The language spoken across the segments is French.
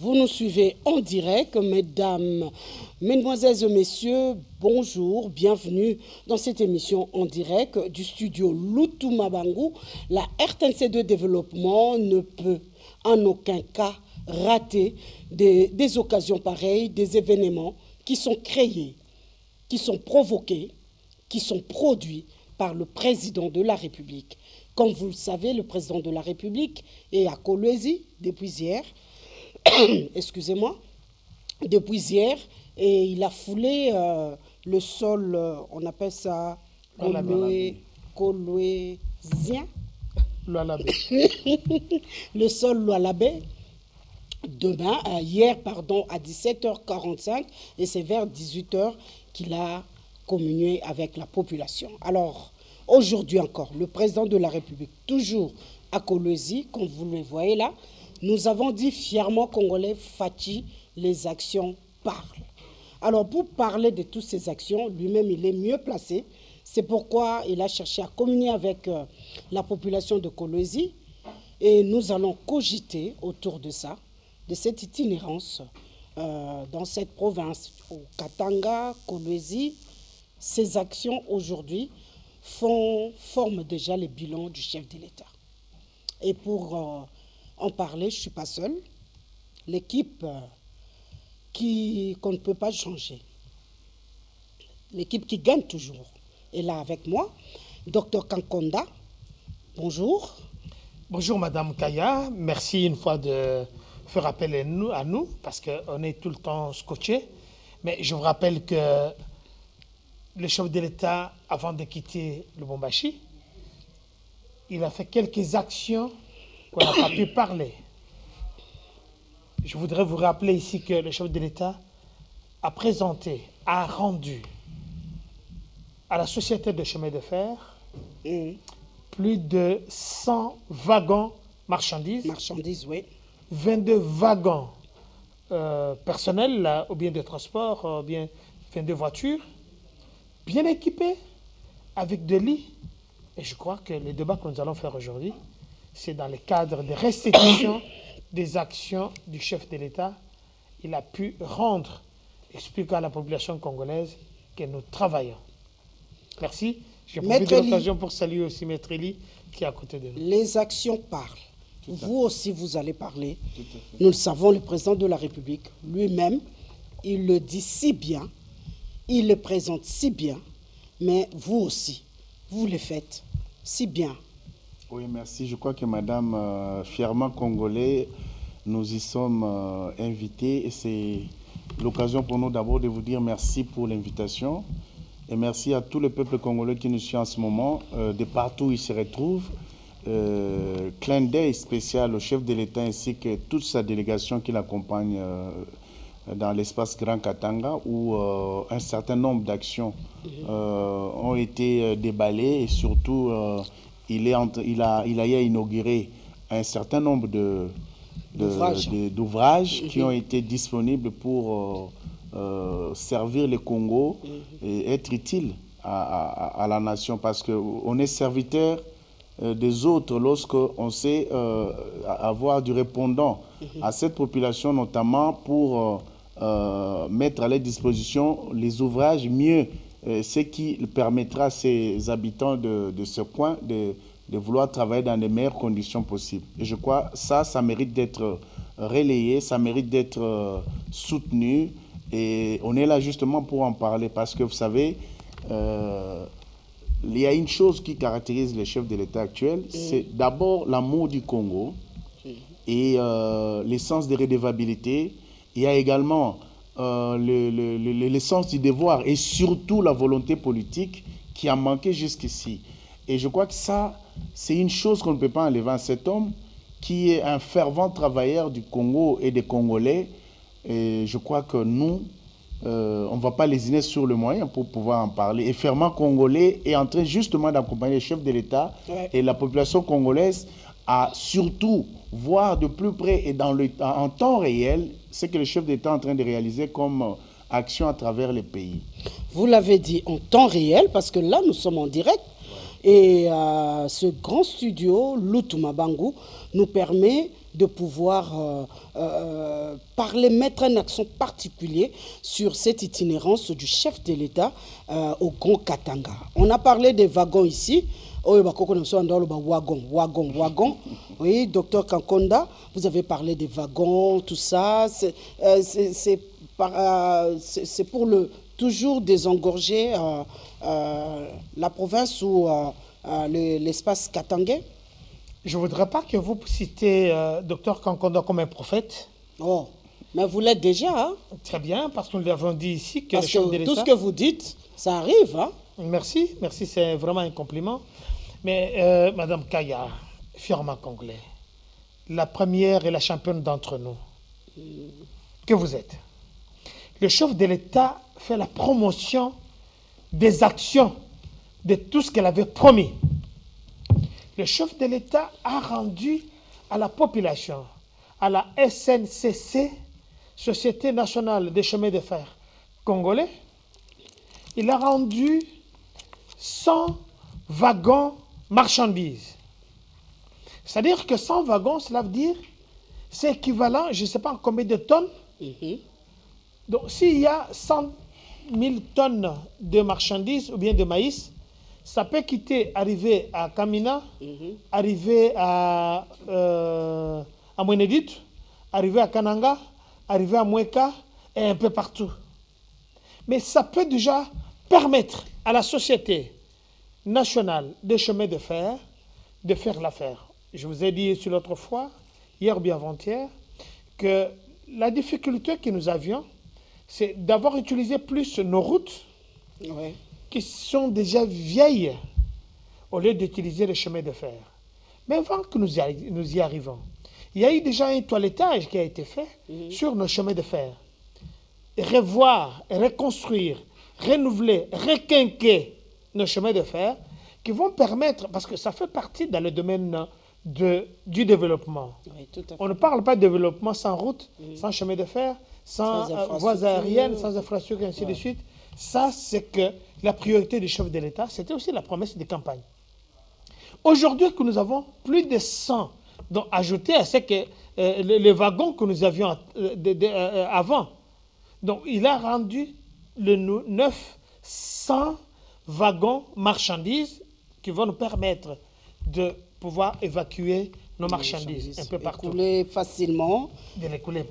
Vous nous suivez en direct, mesdames, mesdemoiselles et messieurs, bonjour, bienvenue dans cette émission en direct du studio Lutu-Mabangu. La RTNC de développement ne peut en aucun cas rater des occasions pareilles, des événements qui sont créés, qui sont provoqués, qui sont produits par le président de la République. Comme vous le savez, le président de la République est à Kolwezi depuis hier. Excusez-moi, depuis hier, et il a foulé le sol, on appelle ça Kolwezien. Le sol Lualabé. Demain, hier, pardon, à 17h45, et c'est vers 18h qu'il a communié avec la population. Alors, aujourd'hui encore, le président de la République, toujours à Kolwezi, comme vous le voyez là, nous avons dit fièrement Congolais, Fachi, les actions parlent. Alors pour parler de toutes ces actions, lui-même il est mieux placé. C'est pourquoi il a cherché à communier avec la population de Kolwezi. Et nous allons cogiter autour de ça, de cette itinérance dans cette province, au Katanga, Kolwezi. Ces actions aujourd'hui forment déjà le bilan du chef de l'État. Et pour en parler, je ne suis pas seule. L'équipe qu'on ne peut pas changer. L'équipe qui gagne toujours est là avec moi. Docteur Kankonda, bonjour. Bonjour Madame Kaya, merci une fois de faire appel à nous parce qu'on est tout le temps scotché. Mais je vous rappelle que le chef de l'État, avant de quitter le Lubumbashi, il a fait quelques actions qu'on n'a pas pu parler. Je voudrais vous rappeler ici que le chef de l'État a présenté, a rendu à la société de chemin de fer plus de 100 wagons marchandises. Marchandises, oui. 22 wagons personnels, là, ou bien de transport, ou bien 22 voitures, bien équipées, avec des lits. Et je crois que le débat que nous allons faire aujourd'hui, c'est dans le cadre de restitution des actions du chef de l'État. Il a pu rendre, expliquer à la population congolaise que nous travaillons. Merci. J'ai profité de l'occasion pour saluer aussi Maître Eli qui est à côté de nous. Les actions parlent. Vous aussi, vous allez parler. Nous le savons, le président de la République lui-même, il le dit si bien, il le présente si bien, mais vous aussi, vous le faites si bien. Oui, merci. Je crois que Madame, fièrement congolais, nous y sommes invités et c'est l'occasion pour nous d'abord de vous dire merci pour l'invitation et merci à tout le peuple congolais qui nous suit en ce moment, de partout où il se retrouve. Clin d'œil spécial au chef de l'État ainsi que toute sa délégation qui l'accompagne dans l'espace Grand Katanga où un certain nombre d'actions ont été déballées et surtout il a inauguré un certain nombre d'ouvrages qui ont été disponibles pour servir le Congo et être utile à la nation parce qu'on est serviteur des autres lorsqu'on sait avoir du répondant à cette population, notamment pour mettre à leur disposition les ouvrages mieux, ce qui permettra à ces habitants de ce coin de vouloir travailler dans les meilleures conditions possibles. Et je crois que ça mérite d'être relayé, ça mérite d'être soutenu. Et on est là justement pour en parler parce que vous savez, il y a une chose qui caractérise les chefs de l'État actuel, c'est d'abord l'amour du Congo et l'essence de redevabilité. Il y a également l'essence du devoir et surtout la volonté politique qui a manqué jusqu'ici. Et je crois que ça, c'est une chose qu'on ne peut pas enlever à cet homme qui est un fervent travailleur du Congo et des Congolais. Et je crois que nous, on ne va pas lésiner sur le moyen pour pouvoir en parler. Et Ferment Congolais est en train justement d'accompagner les chefs de l'État et la population congolaise à surtout voir de plus près et en temps réel ce que le chef d'État est en train de réaliser comme action à travers les pays. Vous l'avez dit en temps réel parce que là, nous sommes en direct. Et ce grand studio, Lutumabangu, nous permet de pouvoir parler, mettre un accent particulier sur cette itinérance du chef de l'État au Grand Katanga. On a parlé des wagons ici. Wagon. Oui, docteur Kankonda, vous avez parlé des wagons, tout ça. C'est pour toujours désengorger la province ou l'espace katangais. Je ne voudrais pas que vous citez docteur Kankonda comme un prophète. Oh, mais vous l'êtes déjà. Hein? Très bien, parce que nous l'avons dit ici. Que parce que tout ce que vous dites, ça arrive. Hein? Merci, c'est vraiment un compliment. Mais Madame Kaya, fièrement congolais, la première et la championne d'entre nous, que vous êtes. Le chef de l'État fait la promotion des actions de tout ce qu'elle avait promis. Le chef de l'État a rendu à la population, à la SNCC, Société nationale des chemins de fer congolais, il a rendu 100 wagons marchandises. C'est-à-dire que 100 wagons, cela veut dire, c'est équivalent, je ne sais pas en combien de tonnes. Donc, s'il y a 100 000 tonnes de marchandises ou bien de maïs, ça peut arriver à Kamina, arriver à Mwenedit, arriver à Kananga, arriver à Mweka et un peu partout. Mais ça peut déjà permettre à la Société nationale des chemins de fer de faire l'affaire. Je vous ai dit sur l'autre fois, hier ou bien avant-hier, que la difficulté que nous avions, c'est d'avoir utilisé plus nos routes qui sont déjà vieilles au lieu d'utiliser les chemins de fer. Mais avant que nous y arrivons, il y a eu déjà un toilettage qui a été fait sur nos chemins de fer. Revoir, reconstruire, renouveler, requinquer nos chemins de fer qui vont permettre, parce que ça fait partie dans le domaine du développement. Oui, tout à fait. On ne parle pas de développement sans route, sans chemin de fer, sans voies aériennes, sans infrastructures, et ainsi de suite. Ça, c'est que la priorité du chef de l'État, c'était aussi la promesse de campagne. Aujourd'hui que nous avons plus de 100, donc ajouté à ce que les wagons que nous avions avant, donc il a rendu le 900 wagons marchandises qui vont nous permettre de pouvoir évacuer nos marchandises un peu partout. Écouler facilement. De les couler,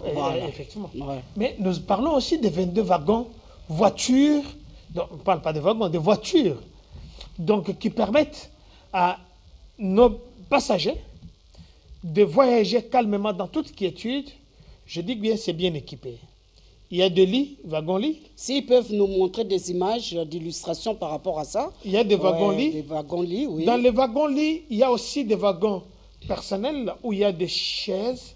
effectivement. Ouais. Mais nous parlons aussi de 22 wagons voitures, donc on ne parle pas de wagons, de voitures, donc qui permettent à nos passagers de voyager calmement dans toute quiétude. Je dis bien, c'est bien équipé. Il y a des lits, wagons-lits. S'ils peuvent nous montrer des images d'illustration par rapport à ça. Il y a des wagons-lits. Des wagons-lits, oui. Dans les wagons-lits, il y a aussi des wagons personnels où il y a des chaises.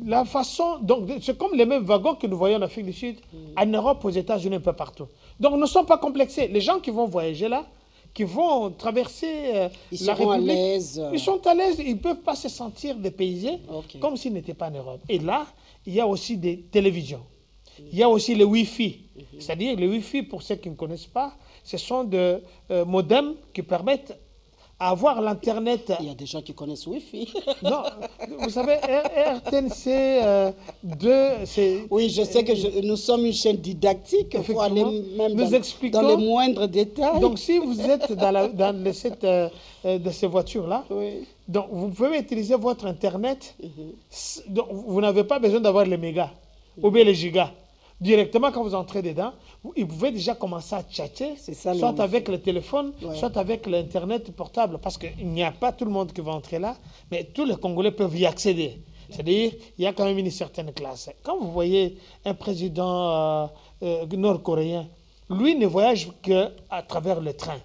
La façon, donc, c'est comme les mêmes wagons que nous voyons en Afrique du Sud, en Europe, aux États-Unis, un peu partout. Donc, nous ne sommes pas complexés. Les gens qui vont voyager là, qui vont traverser la République, ils sont à l'aise, ils ne peuvent pas se sentir dépaysés comme s'ils n'étaient pas en Europe. Et là, il y a aussi des télévisions. Il y a aussi le Wi-Fi. C'est-à-dire, le Wi-Fi, pour ceux qui ne connaissent pas, ce sont des modems qui permettent d'avoir l'Internet. Il y a des gens qui connaissent Wi-Fi. Non, vous savez, RTNC 2, c'est... Oui, je sais que nous sommes une chaîne didactique. Il faut aller même dans les moindres détails. Donc, si vous êtes dans de ces voitures-là, donc vous pouvez utiliser votre Internet. Donc, vous n'avez pas besoin d'avoir les mégas ou bien les gigas. Directement, quand vous entrez dedans, vous pouvez déjà commencer à chatter, soit avec le téléphone, soit avec l'Internet portable, parce qu'il n'y a pas tout le monde qui va entrer là, mais tous les Congolais peuvent y accéder. C'est-à-dire, il y a quand même une certaine classe. Quand vous voyez un président nord-coréen, lui ne voyage qu'à travers le train.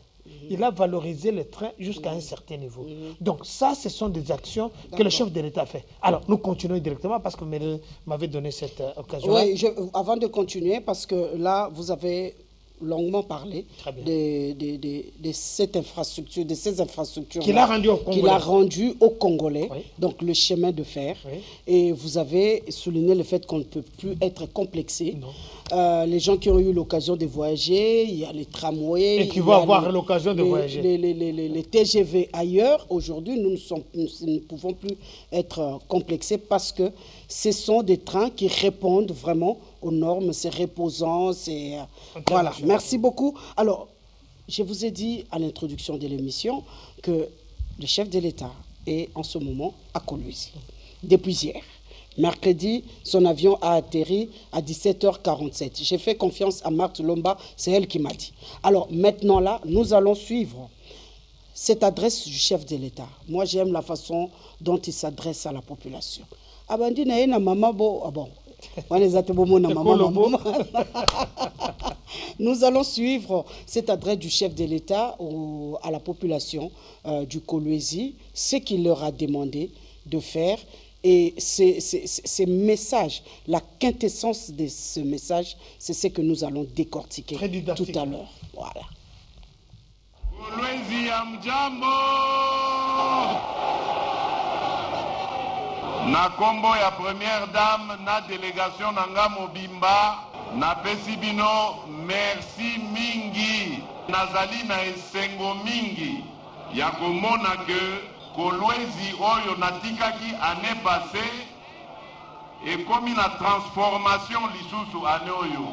Il a valorisé le train jusqu'à un certain niveau. Donc ça, ce sont des actions que le chef de l'État fait. Alors, nous continuons directement parce que vous m'avez donné cette occasion. Oui, avant de continuer, parce que là, vous avez longuement parlé de cette infrastructure, de ces infrastructures qu'il a rendu aux Congolais, donc le chemin de fer. Et vous avez souligné le fait qu'on ne peut plus être complexé. les gens qui ont eu l'occasion de voyager, il y a les tramways. Et qui vont avoir l'occasion de voyager. Les TGV ailleurs, aujourd'hui, nous ne pouvons plus être complexés parce que ce sont des trains qui répondent vraiment aux normes, c'est reposant, c'est... Voilà, merci beaucoup. Alors, je vous ai dit à l'introduction de l'émission que le chef de l'État est en ce moment à Kolwezi, depuis hier. Mercredi, son avion a atterri à 17h47. J'ai fait confiance à Marthe Lomba, c'est elle qui m'a dit. Alors maintenant là, nous allons suivre cette adresse du chef de l'État. Moi, j'aime la façon dont il s'adresse à la population. Nous allons suivre cette adresse du chef de l'État à la population du Kolwezi, ce qu'il leur a demandé de faire. Et ces messages, la quintessence de ce message, c'est ce que nous allons décortiquer tout à l'heure. Voilà. Kolwezi amjambo. Na kombo ya première dame na délégation nanga mobimba na pesibino merci mingi nazali na esengo mingi ya komona que Kolwezi oyo natikaki année passée ekomi na transformation lisusu année oyo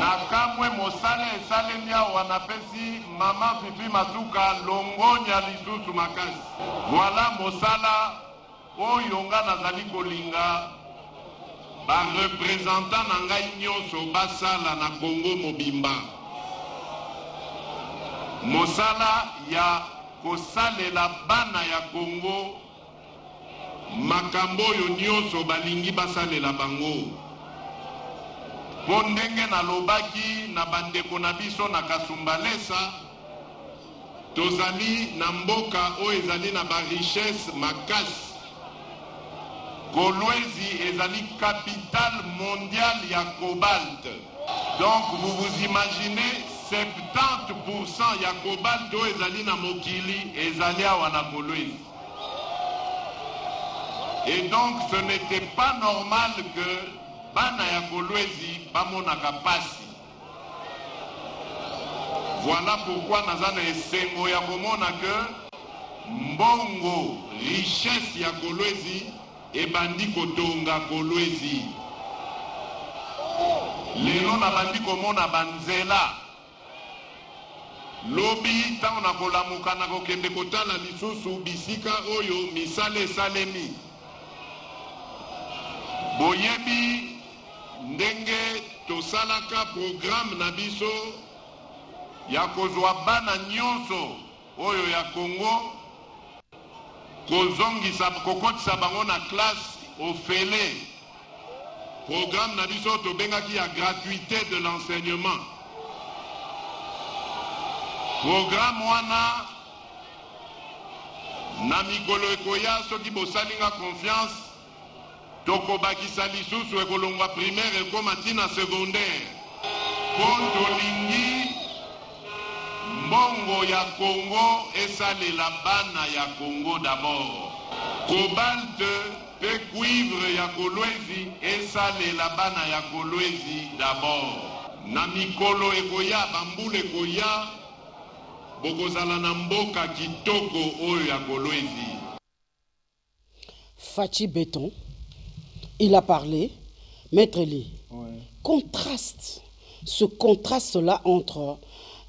nakamwe mosala esalemi awa napesi mama Fifi Masuka longonya lisusu makasi. Voilà mosala oyo nga nazali kolinga ba représentant na ngai nyonso basala na Congo mobimba. Mosala ya kosalela bana ya Congo makambo oyo nyonso balingi basalela bango. Po ndenge nalobaki na bandeko na biso na Kasumbalesa, tozali na mboka oyo ezali na ba richesse makasi. Kolwezi ezali capitale mondiale ya cobalt. Donc vous vous imaginez 70% ya cobalt oyo ezali na mokili ezali awa na Kolwezi. Et donc ce n'était pas normal que bana ya Kolwezi bamonaka pasi. Voilà pourquoi naza na esengo ya komona que mbongo richesse ya Kolwezi ebandi kotonga Kolwezi. Lelo na bandi komona banzela. Lobi tango na kolamuka na kokende kotala lisusu bisika oyo misale salemi. Boyebi ndenge tosalaka programme na biso ya kozwa bana nyonso oyo ya Congo kozongisa kokotisa bango na classe ofele. Programme na biso tobengaki ya gratuité de l'enseignement. Programme wana na mikolo ekoya soki bosalinga confiance tokobakisa lisusu ekolongwa primaire ekoma ntina secondaire. Po tolingi mbongo ya Congo esalela bana ya Congo d'abord. Cobalt pe cuivre ya Kolwezi esalela bana ya Kolwezi d'abord. Na mikolo ekoya bambula ekoya bokozala na mboka kitoko oyo ya Kolwezi. Fachi Béton, il a parlé. Maître Lee, contraste, ce contraste-là entre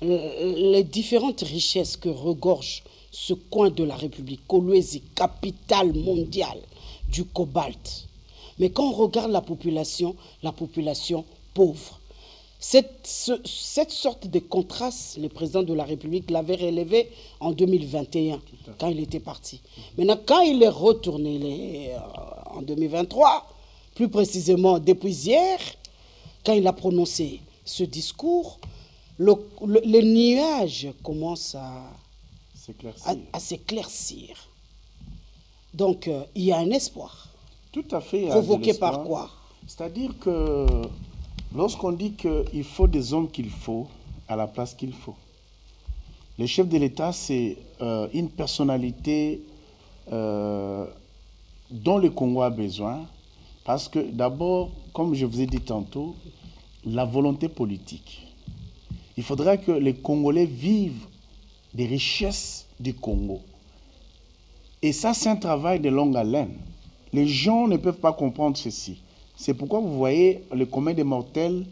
les différentes richesses que regorge ce coin de la République, Kolwezi, capitale mondiale du cobalt. Mais quand on regarde la population pauvre, cette sorte de contraste, le président de la République l'avait relevé en 2021, quand il était parti. Maintenant, quand il est retourné en 2023, plus précisément depuis hier, quand il a prononcé ce discours, le nuage commence à s'éclaircir. Donc, il y a un espoir. Tout à fait. Provoqué par quoi? C'est-à-dire que lorsqu'on dit qu'il faut des hommes qu'il faut à la place qu'il faut, le chef de l'État, c'est une personnalité dont le Congo a besoin. Parce que d'abord, comme je vous ai dit tantôt, la volonté politique. Il faudra que les Congolais vivent des richesses du Congo. Et ça, c'est un travail de longue haleine. Les gens ne peuvent pas comprendre ceci. C'est pourquoi vous voyez le commun des mortels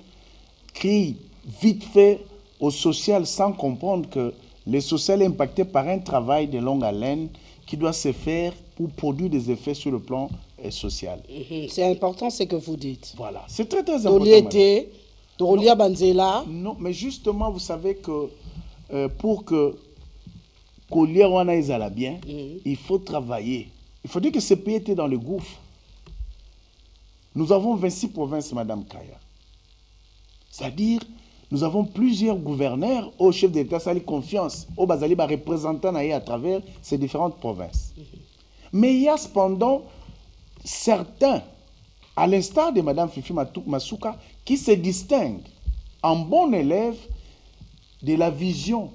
crie vite fait au social sans comprendre que le social est impacté par un travail de longue haleine qui doit se faire pour produire des effets sur le plan social. C'est important ce que vous dites. Voilà, c'est très très important. Non, mais justement, vous savez que pour que Collier Wana Ezala bien, il faut travailler. Il faut dire que ce pays était dans le gouffre. Nous avons 26 provinces, Madame Kaya. C'est-à-dire, nous avons plusieurs gouverneurs au chef d'État, ça a confiance, au Bazali, représentants à travers ces différentes provinces. Mais il y a cependant certains, à l'instar de Mme Fifi Masuka, qui se distinguent en bon élève de la vision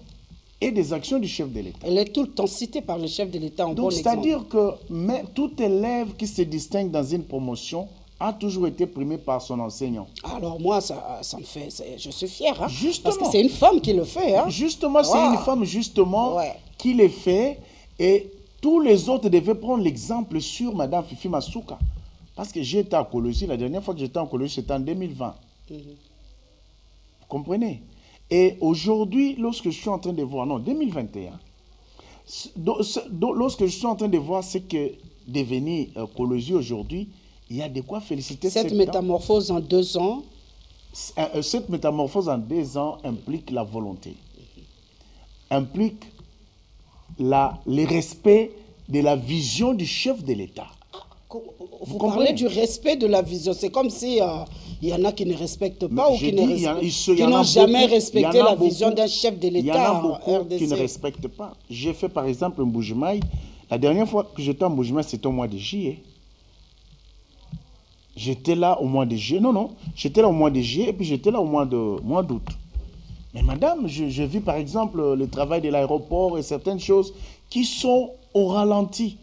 et des actions du chef de l'État. Elle est tout le temps citée par le chef de l'État en bon exemple. C'est-à-dire que tout élève qui se distingue dans une promotion a toujours été primé par son enseignant. Alors moi, ça me fait... Je suis fier, hein, justement, parce que c'est une femme qui le fait. Hein. Justement, c'est une femme qui le fait, et tous les autres devaient prendre l'exemple sur Mme Fifi Masuka. Parce que j'étais à Colosie, la dernière fois que j'étais en Colosie, c'était en 2020. Vous comprenez? Et aujourd'hui, lorsque je suis en train de voir, non, 2021, lorsque je suis en train de voir ce que devenir Colosie aujourd'hui, il y a de quoi féliciter cette métamorphose en 2 ans. Cette métamorphose en 2 ans implique la volonté, implique le respect de la vision du chef de l'État. Vous parlez du respect de la vision. C'est comme si il y en a qui ne respectent pas ou qui n'ont jamais respecté la vision d'un chef de l'État. Il y en a beaucoup qui ne respectent pas. J'ai fait par exemple un Mbujimaï. La dernière fois que j'étais en Mbujimaï, c'était au mois de juillet. J'étais là au mois de juillet. Non, j'étais là au mois de juillet et puis j'étais là au mois d'août. Mais madame, je vis par exemple le travail de l'aéroport et certaines choses qui sont au ralenti.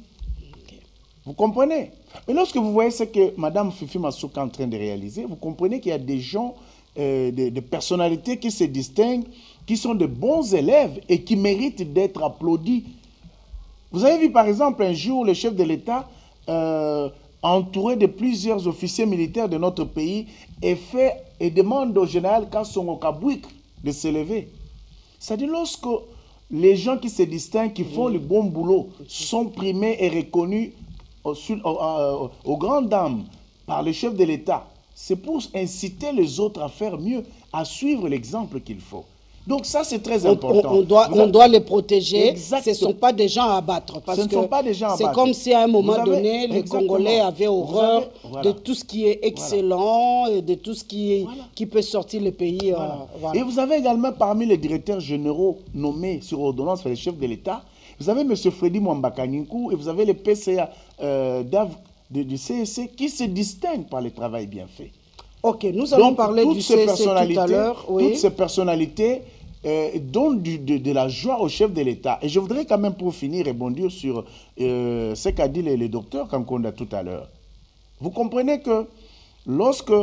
Vous comprenez? Mais lorsque vous voyez ce que Mme Fifi Masuka est en train de réaliser, vous comprenez qu'il y a des gens, des personnalités qui se distinguent, qui sont de bons élèves et qui méritent d'être applaudis. Vous avez vu par exemple un jour le chef de l'État entouré de plusieurs officiers militaires de notre pays et demande au général Kassongo Kabouik de s'élever. C'est-à-dire lorsque les gens qui se distinguent, qui font le bon boulot, sont primés et reconnus aux grandes dames par le chef de l'État, c'est pour inciter les autres à faire mieux, à suivre l'exemple qu'il faut. Donc ça, c'est très important. On doit les protéger. Exactement. Ce ne sont pas des gens à abattre. Parce que c'est comme si à un moment donné, les Congolais avaient horreur de tout ce qui est excellent, et de tout ce qui peut sortir le pays. Et vous avez également parmi les directeurs généraux nommés sur ordonnance par les chefs de l'État, vous avez M. Freddy Mwambakaninkou et vous avez les PCA du CSC qui se distinguent par le travail bien fait. Ok, nous allons parler du CSC tout à l'heure. Toutes ces personnalités donnent de la joie au chef de l'État. Et je voudrais quand même, pour finir, rebondir sur ce qu'a dit le docteur Kankonda tout à l'heure. Vous comprenez que lorsque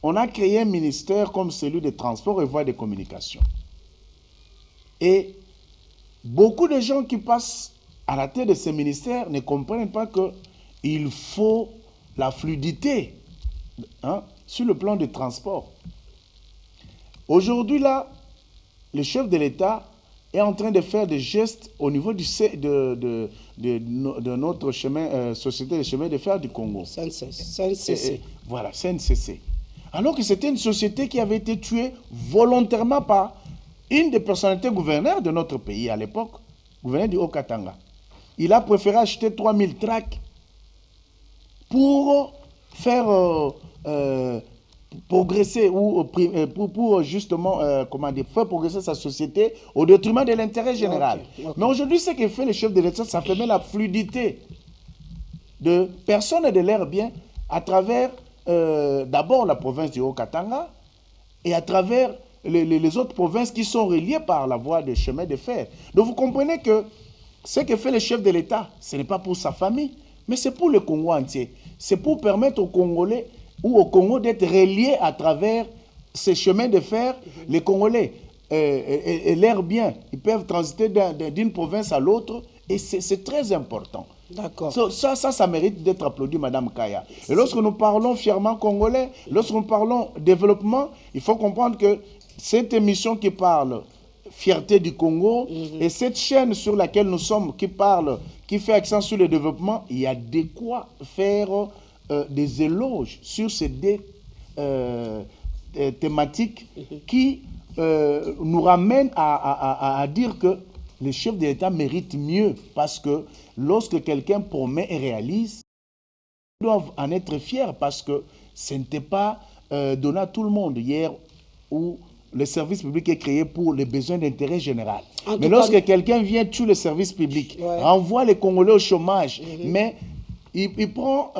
on a créé un ministère comme celui des Transports et Voies de Communication, et beaucoup de gens qui passent à la tête de ces ministères ne comprennent pas qu'il faut la fluidité sur le plan du transport. Aujourd'hui, là, le chef de l'État est en train de faire des gestes au niveau de notre société de chemin de fer du Congo. CNCC. Voilà, CNCC. Alors que c'était une société qui avait été tuée volontairement par une des personnalités gouverneurs de notre pays à l'époque, gouverneur du Haut-Katanga. Il a préféré acheter 3000 tracts pour faire progresser ou pour justement faire progresser sa société au détriment de l'intérêt général. Okay. Mais aujourd'hui, ce que fait le chef de l'État, ça permet la fluidité de personnes et de leurs biens à travers d'abord la province du Haut-Katanga et à travers les autres provinces qui sont reliées par la voie de chemin de fer. Donc vous comprenez que ce que fait le chef de l'État, ce n'est pas pour sa famille, mais c'est pour le Congo entier. C'est pour permettre aux Congolais ou au Congo d'être reliés à travers ces chemins de fer, les Congolais l'air bien. Ils peuvent transiter d'une province à l'autre et c'est très important. D'accord. Ça mérite d'être applaudi, Madame Kaya. Et lorsque nous parlons fièrement congolais, lorsque nous parlons développement, il faut comprendre que cette émission qui parle fierté du Congo et cette chaîne sur laquelle nous sommes qui fait accent sur le développement, il y a de quoi faire des éloges sur ces deux thématiques qui nous ramènent à dire que les chefs de l'État méritent mieux parce que lorsque quelqu'un promet et réalise, ils doivent en être fiers parce que ce n'était pas donné à tout le monde hier où le service public est créé pour les besoins d'intérêt général. Mais lorsque quelqu'un vient tuer le service public, renvoie les Congolais au chômage, mais il prend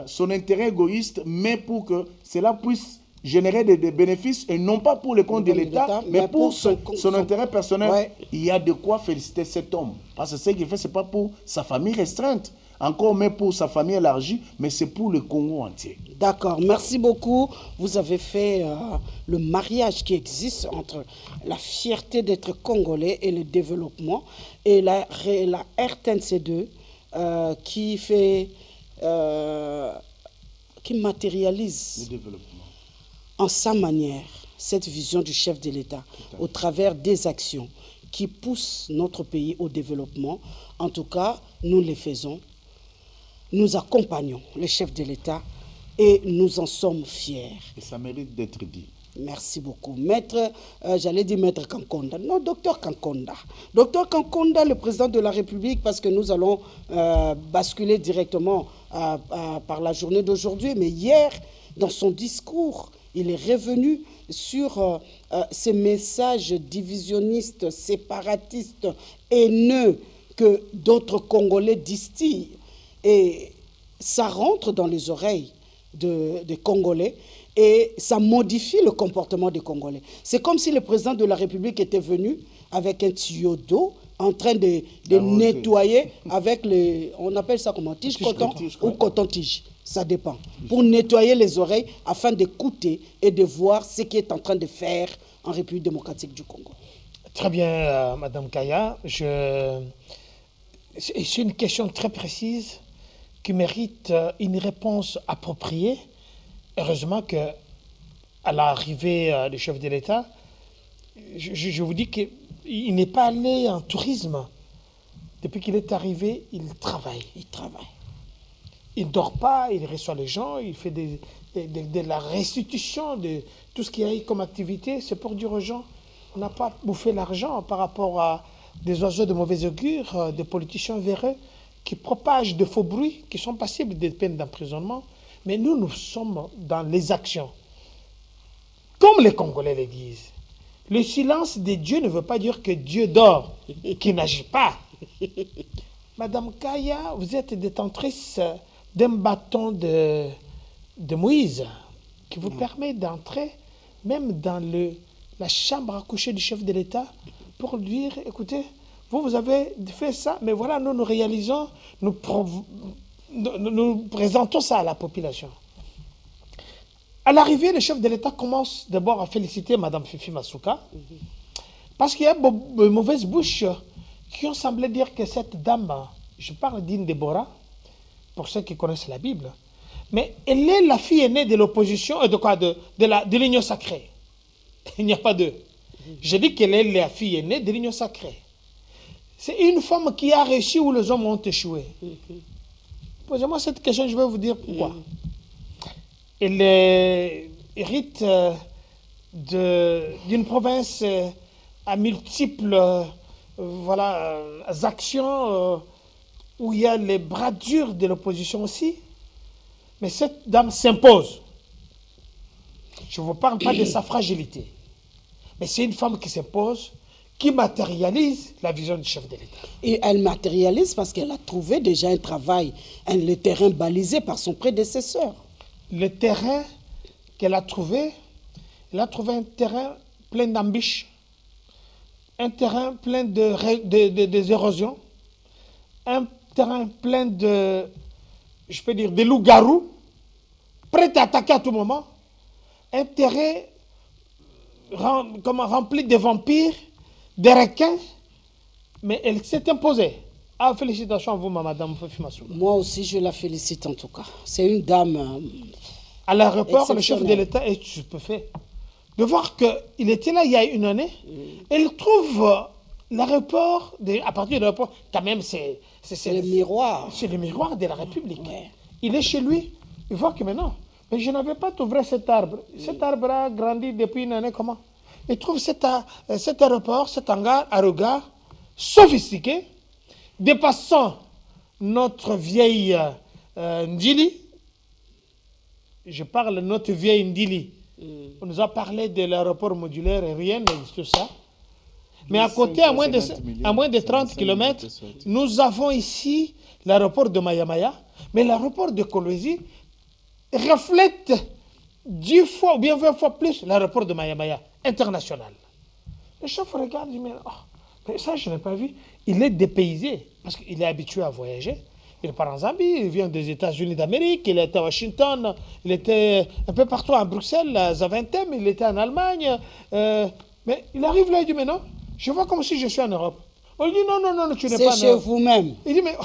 son intérêt égoïste, mais pour que cela puisse générer des bénéfices, et non pas pour le compte de l'État, mais pour son intérêt personnel. Il y a de quoi féliciter cet homme. Parce que ce qu'il fait, ce n'est pas pour sa famille restreinte, encore mais pour sa famille élargie, mais c'est pour le Congo entier. D'accord, merci beaucoup. Vous avez fait le mariage qui existe entre la fierté d'être congolais et le développement, et la RTNC2 qui matérialise Le développement. En sa manière cette vision du chef de l'État au travers des actions qui poussent notre pays au développement. En tout cas, nous les faisons. Nous accompagnons le chef de l'État et nous en sommes fiers. Et ça mérite d'être dit. Merci beaucoup. Maître, j'allais dire Maître Kankonda. Non, Docteur Kankonda. Docteur Kankonda, le président de la République, parce que nous allons basculer directement par la journée d'aujourd'hui. Mais hier, dans son discours, il est revenu sur ces messages divisionnistes, séparatistes, haineux que d'autres Congolais distillent. Et ça rentre dans les oreilles des Congolais et ça modifie le comportement des Congolais. C'est comme si le président de la République était venu avec un tuyau d'eau en train de nettoyer avec les... On appelle ça comment? Tige coton ou coton-tige. Ça dépend. Pour nettoyer les oreilles afin d'écouter et de voir ce qu'il est en train de faire en République démocratique du Congo. Très bien, Madame Kaya. C'est une question très précise qui mérite une réponse appropriée. Heureusement qu'à l'arrivée du chef de l'État, je vous dis qu'il n'est pas allé en tourisme. Depuis qu'il est arrivé, il travaille. Il travaille. Il ne dort pas, il reçoit les gens, il fait de la restitution de tout ce qu'il y a eu comme activité. C'est pour dire aux gens, on n'a pas bouffé l'argent par rapport à des oiseaux de mauvais augure, des politiciens véreux qui propagent de faux bruits, qui sont passibles de peines d'emprisonnement. Mais nous sommes dans les actions. Comme les Congolais le disent, le silence de Dieu ne veut pas dire que Dieu dort, qu'il n'agit pas. Madame Kaya, vous êtes détentrice d'un bâton de Moïse qui vous permet d'entrer même dans la chambre à coucher du chef de l'État pour lui dire, écoutez, vous avez fait ça, mais voilà, nous réalisons, nous présentons ça à la population. À l'arrivée, le chef de l'État commence d'abord à féliciter Mme Fifi Masuka, parce qu'il y a de mauvaises bouches qui ont semblé dire que cette dame, je parle d'Ine Déborah, pour ceux qui connaissent la Bible, mais elle est la fille aînée de l'opposition, de l'Union sacrée. Il n'y a pas deux. Je dis qu'elle est la fille aînée de l'Union sacrée. C'est une femme qui a réussi où les hommes ont échoué. Posez-moi cette question, je vais vous dire pourquoi. Elle hérite d'une province à multiples actions où il y a les bras durs de l'opposition aussi. Mais cette dame s'impose. Je ne vous parle pas de sa fragilité. Mais c'est une femme qui s'impose, qui matérialise la vision du chef de l'État. Et elle matérialise parce qu'elle a trouvé déjà un travail, le terrain balisé par son prédécesseur. Le terrain qu'elle a trouvé, elle a trouvé un terrain plein d'embûches, un terrain plein d'érosions, un terrain plein de loups-garous, prêt à attaquer à tout moment, un terrain remplie de vampires, de requins, mais elle s'est imposée. Ah, félicitations à vous, madame Fifi Massoula. Moi aussi, je la félicite en tout cas. C'est une dame À l'aéroport, le chef de exceptionnelle. l'État est stupéfait de voir qu'il était là il y a une année. Et il trouve l'aéroport, à partir de l'aéroport, quand même, c'est le miroir. c'est le miroir de la République. Ouais. Il est chez lui, il voit que maintenant, mais je n'avais pas trouvé cet arbre. Cet arbre a grandi depuis une année, comment? Il trouve cet aéroport, cet hangar à regard sophistiqué, dépassant notre vieille Ndili. Je parle de notre vieille Ndili. On nous a parlé de l'aéroport modulaire et rien n'existe ça. Mais à côté, à moins de 30 km, nous avons ici l'aéroport de Mayamaya, mais l'aéroport de Kolwezi reflète 10 fois ou bien 20 fois plus l'aéroport de Mayamaya, international. Le chef regarde, il dit, mais ça, je n'ai pas vu. Il est dépaysé, parce qu'il est habitué à voyager. Il part en Zambie, il vient des États-Unis d'Amérique, il était à Washington, il était un peu partout à Bruxelles, à Zaventem, il était en Allemagne. Mais il arrive là, il dit, mais non, je vois comme si je suis en Europe. On lui dit, non, tu n'es pas en C'est chez Europe. vous-même. Il dit, mais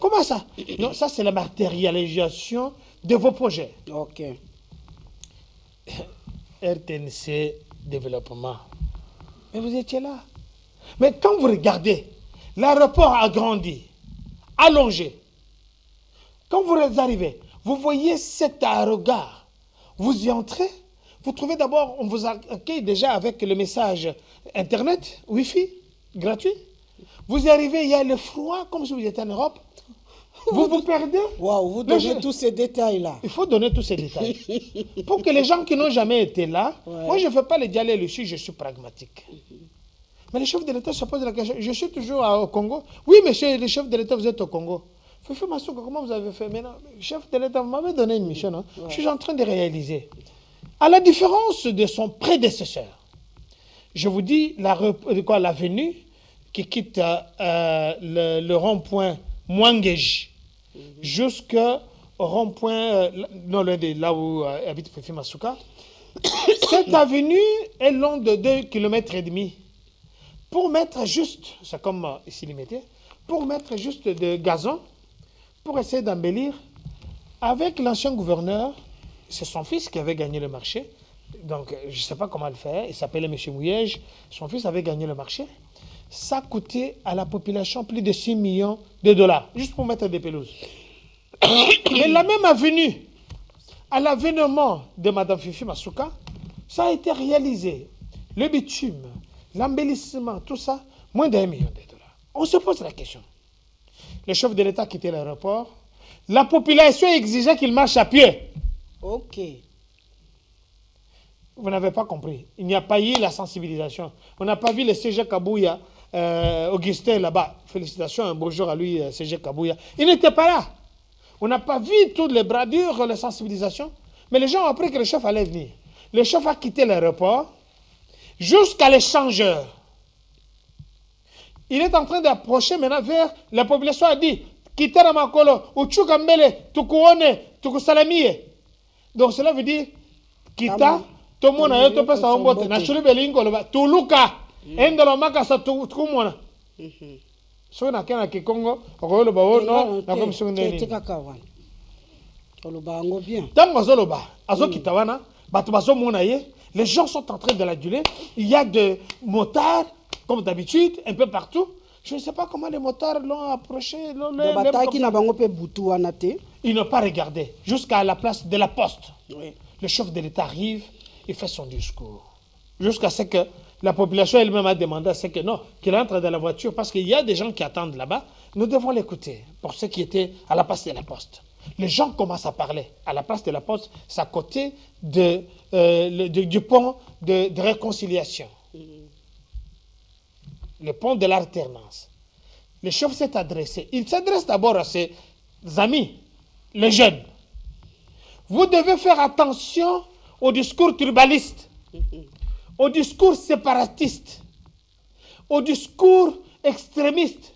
comment ça? Non, ça c'est la matérialisation de vos projets. Ok. RTNC Développement. Mais vous étiez là. Mais quand vous regardez, l'aéroport a grandi, allongé. Quand vous arrivez, vous voyez cet aérogare. Vous y entrez, vous trouvez d'abord, on vous accueille déjà avec le message Internet, Wi-Fi, gratuit. Vous y arrivez, il y a le froid, comme si vous étiez en Europe. Vous vous perdez. Waouh, vous donnez tous ces détails-là. Il faut donner tous ces détails. Pour que les gens qui n'ont jamais été là, moi je ne fais pas les dialogues dessus, je suis pragmatique. Mais le chef de l'État se pose la question, je suis toujours au Congo. Oui, monsieur le chef de l'État, vous êtes au Congo. Fifi Massoula, comment vous avez fait maintenant? Chef de l'État, vous m'avez donné une mission, non? Je suis en train de réaliser. À la différence de son prédécesseur, je vous dis l'avenue qui quitte le rond-point Mwangeji jusqu'au rond-point, non loin de là où habite Fifi Massoula. Cette avenue est longue de 2,5 km. Pour mettre juste, c'est comme ici limité, pour mettre juste de gazon, pour essayer d'embellir, avec l'ancien gouverneur, c'est son fils qui avait gagné le marché, donc je ne sais pas comment le faire, il s'appelait M. Mouyège, son fils avait gagné le marché, ça coûtait à la population plus de 6 millions de dollars, juste pour mettre des pelouses. Mais la même avenue, à l'avènement de Mme Fifi Massoula, ça a été réalisé, le bitume, l'embellissement, tout ça, moins d'1 million de dollars. On se pose la question. Le chef de l'État quittait l'aéroport. La population exigeait qu'il marche à pied. Ok. Vous n'avez pas compris. Il n'y a pas eu la sensibilisation. On n'a pas vu le CG Kabouya, Augustin là-bas. Félicitations, un bonjour à lui, CG Kabouya. Il n'était pas là. On n'a pas vu toutes les bradures, les sensibilisations. Mais les gens ont appris que le chef allait venir. Le chef a quitté l'aéroport jusqu'à l'échangeur. Il est en train d'approcher maintenant vers la population. A dit quittez Ramakolo, Uchukambele, Tukuone, Tukusalamie. Donc cela veut dire Kita, tout le monde a été passé en botte. Nachulu Belingo, Tuluka, Endolo Makasa, Tukumona. So na kena Kikongo, Royal Bao, non, na comme si on est. Bien. Dans Mazoloba, Azo Kitawana, Batubazo Monaye, les gens sont en train de l'aduler. Il y a des motards, comme d'habitude, un peu partout. Je ne sais pas comment les motards l'ont approché. Ils n'ont pas regardé jusqu'à la place de la poste. Oui. Le chef de l'État arrive, il fait son discours. Jusqu'à ce que la population elle-même a demandé à ce que non, qu'il entre dans la voiture parce qu'il y a des gens qui attendent là-bas. Nous devons l'écouter pour ceux qui étaient à la place de la poste. Les gens commencent à parler. À la place de la poste, c'est à côté du pont de réconciliation. Le pont de l'alternance. Le chef s'est adressé. Il s'adresse d'abord à ses amis, les jeunes. Vous devez faire attention au discours tribalistes, au discours séparatistes, au discours extrémistes.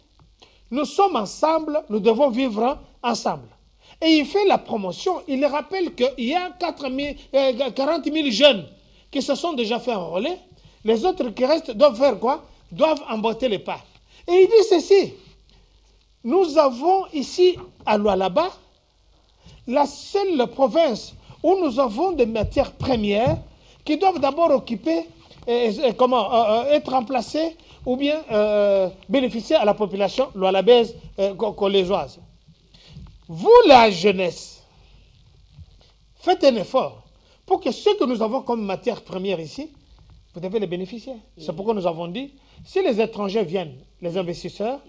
Nous sommes ensemble, nous devons vivre ensemble. Et il fait la promotion, il rappelle qu'il y a 40 000 jeunes qui se sont déjà fait enrôler. Les autres qui restent doivent faire quoi? Doivent emboîter les pas. Et il dit ceci. Nous avons ici, à Lualaba, la seule province où nous avons des matières premières qui doivent d'abord occuper, être remplacées ou bien bénéficier à la population lualabaise collégeoise. Vous, la jeunesse, faites un effort pour que ce que nous avons comme matière première ici, vous devez les bénéficier. C'est pourquoi nous avons dit, si les étrangers viennent, les investisseurs,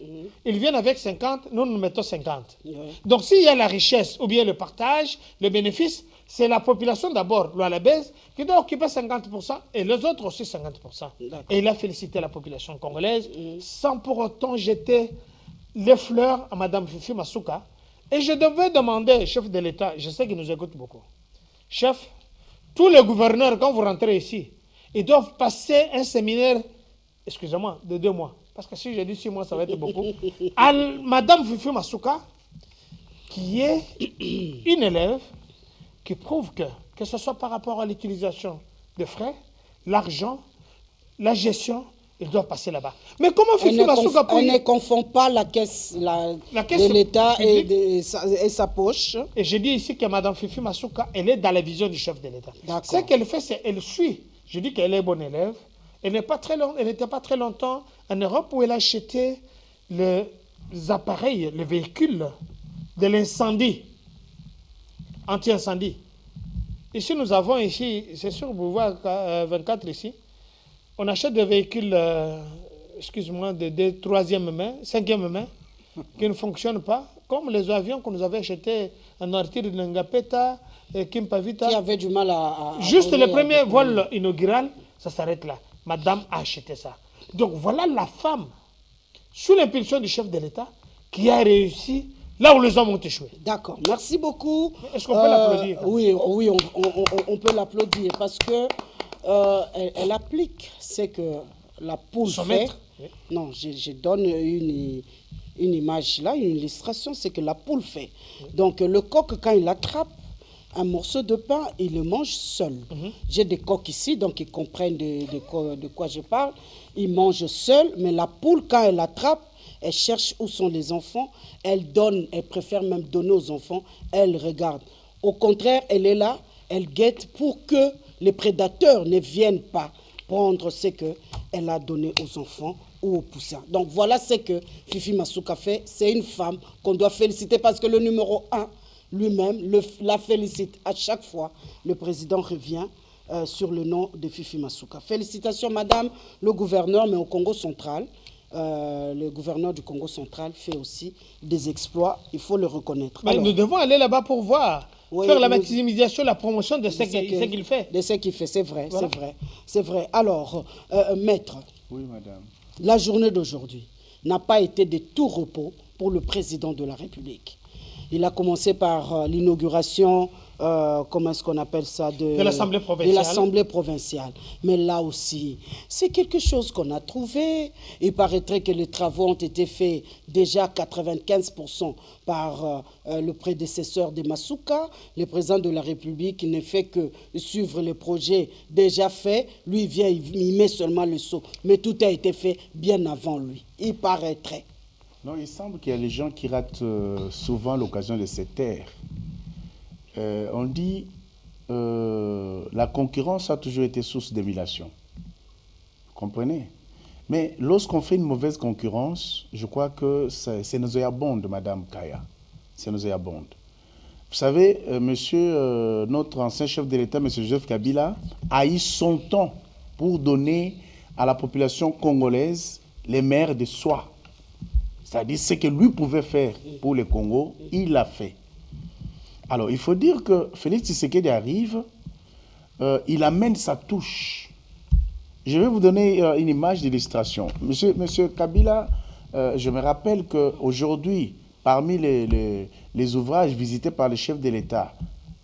ils viennent avec 50, nous mettons 50. Donc s'il y a la richesse ou bien le partage, le bénéfice, c'est la population d'abord, lualabaise, qui doit occuper 50% et les autres aussi 50%. Et il a félicité la population congolaise sans pour autant jeter les fleurs à Mme Fifi Masuka. Et je devais demander, chef de l'État, je sais qu'il nous écoute beaucoup, chef, tous les gouverneurs, quand vous rentrez ici, ils doivent passer un séminaire, excusez-moi, de 2 mois. Parce que si je dis 6 mois, ça va être beaucoup. À Mme Fifi Masuka, qui est une élève qui prouve que ce soit par rapport à l'utilisation des frais, l'argent, la gestion, ils doivent passer là-bas. Mais comment Fifi Masuka peut... On ne confond pas la caisse de l'État et sa poche. Et je dis ici que Mme Fifi Masuka, elle est dans la vision du chef de l'État. Ce qu'elle fait, c'est qu'elle suit. Je dis qu'elle est bonne élève. Elle n'était pas très longtemps en Europe où elle a acheté les appareils, les véhicules de l'incendie, anti-incendie. Ici, nous avons ici, c'est sur Boulevard 24 ici, on achète des véhicules, excuse-moi, de 3e main, 5e main, qui ne fonctionnent pas, comme les avions que nous avions achetés en Artir de Ngapeta, Kimpavita. Qui avait du mal à juste le premier vol inaugural, ça s'arrête là. Madame a acheté ça. Donc voilà la femme, sous l'impulsion du chef de l'État, qui a réussi là où les hommes ont échoué. D'accord, merci beaucoup. Est-ce qu'on peut l'applaudir? Oui, on peut l'applaudir parce que elle applique ce que la poule fait. Maître. Oui. Non, je donne une image là, une illustration, c'est que la poule fait. Donc le coq, quand il attrape un morceau de pain, il le mange seul. J'ai des coqs ici, donc ils comprennent de quoi je parle. Ils mangent seul, mais la poule, quand elle attrape, elle cherche où sont les enfants, elle donne, elle préfère même donner aux enfants, elle regarde. Au contraire, elle est là, elle guette pour que les prédateurs ne viennent pas prendre ce qu'elle a donné aux enfants ou aux poussins. Donc voilà ce que Fifi Masuka fait. C'est une femme qu'on doit féliciter parce que le numéro 1, lui-même, la félicite à chaque fois. Le président revient sur le nom de Fifi Masuka. Félicitations, madame le gouverneur, mais au Congo central. Le gouverneur du Congo central fait aussi des exploits, il faut le reconnaître. Mais alors, nous devons aller là-bas pour voir, faire la maximisation, la promotion de ce qu'il fait. De ce qu'il fait, c'est vrai, voilà. C'est vrai. Alors, maître, oui, madame. La journée d'aujourd'hui n'a pas été de tout repos pour le président de la République. Il a commencé par l'inauguration, comment est-ce qu'on appelle ça, de l'Assemblée provinciale. De l'Assemblée provinciale. Mais là aussi, c'est quelque chose qu'on a trouvé. Il paraîtrait que les travaux ont été faits déjà 95% par le prédécesseur de Masuka. Le président de la République ne fait que suivre les projets déjà faits. Lui, il vient, il met seulement le sceau. Mais tout a été fait bien avant lui. Il paraîtrait. Non, il semble qu'il y a les gens qui ratent souvent l'occasion de se taire. On dit la concurrence a toujours été source d'émulation. Vous comprenez? Mais lorsqu'on fait une mauvaise concurrence, je crois que c'est nauséabonde, Madame Kaya. C'est nauséabonde. Vous savez, notre ancien chef de l'État, M. Joseph Kabila, a eu son temps pour donner à la population congolaise les mers de soie. C'est-à-dire ce que lui pouvait faire pour le Congo, il l'a fait. Alors, il faut dire que Félix Tshisekedi arrive, il amène sa touche. Je vais vous donner une image d'illustration. Monsieur Kabila, je me rappelle qu'aujourd'hui, parmi les ouvrages visités par le chef de l'État,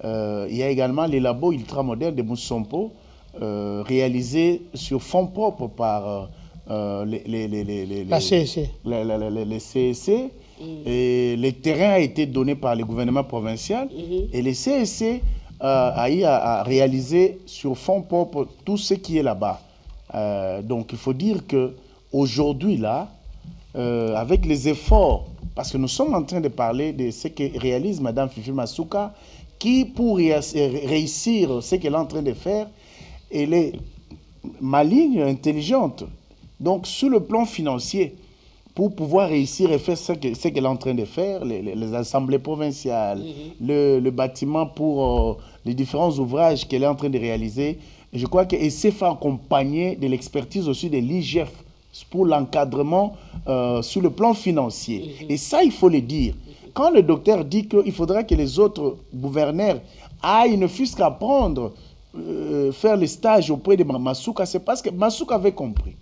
il y a également les labos ultramodernes de Moussompo, réalisés sur fonds propres par... la CSC. Les CSC, et le terrain a été donné par le gouvernement provincial et le CSC a réalisé sur fonds propres tout ce qui est là-bas. Donc il faut dire que aujourd'hui là, avec les efforts, parce que nous sommes en train de parler de ce que réalise Madame Fifi Masuka, qui pour réussir ce qu'elle est en train de faire, elle est maligne, intelligente. Donc sur le plan financier, pour pouvoir réussir et faire ce qu'elle est en train de faire, les assemblées provinciales, le bâtiment pour les différents ouvrages qu'elle est en train de réaliser, je crois qu'elle s'est fait accompagner de l'expertise aussi de l'IGF pour l'encadrement sur le plan financier. Et ça, il faut le dire. Quand le docteur dit qu'il faudra que les autres gouverneurs aillent, ne fût-ce qu'apprendre, faire les stages auprès de Masuka, c'est parce que Masuka avait compris.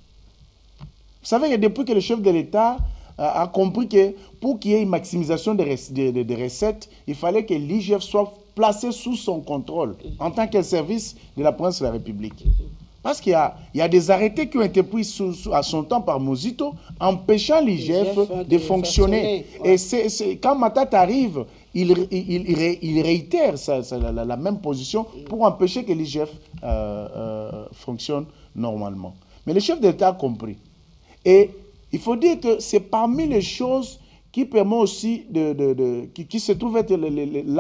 Vous savez que depuis que le chef de l'État a compris que pour qu'il y ait une maximisation des recettes, il fallait que l'IGF soit placé sous son contrôle en tant que service de la province de la République. Parce qu'il y a des arrêtés qui ont été pris à son temps par Mozito, empêchant l'IGF de fonctionner. Ouais. Et quand Matata arrive, il réitère la même position pour empêcher que l'IGF fonctionne normalement. Mais le chef de l'État a compris. Et il faut dire que c'est parmi les choses qui permettent aussi qui se trouvent être les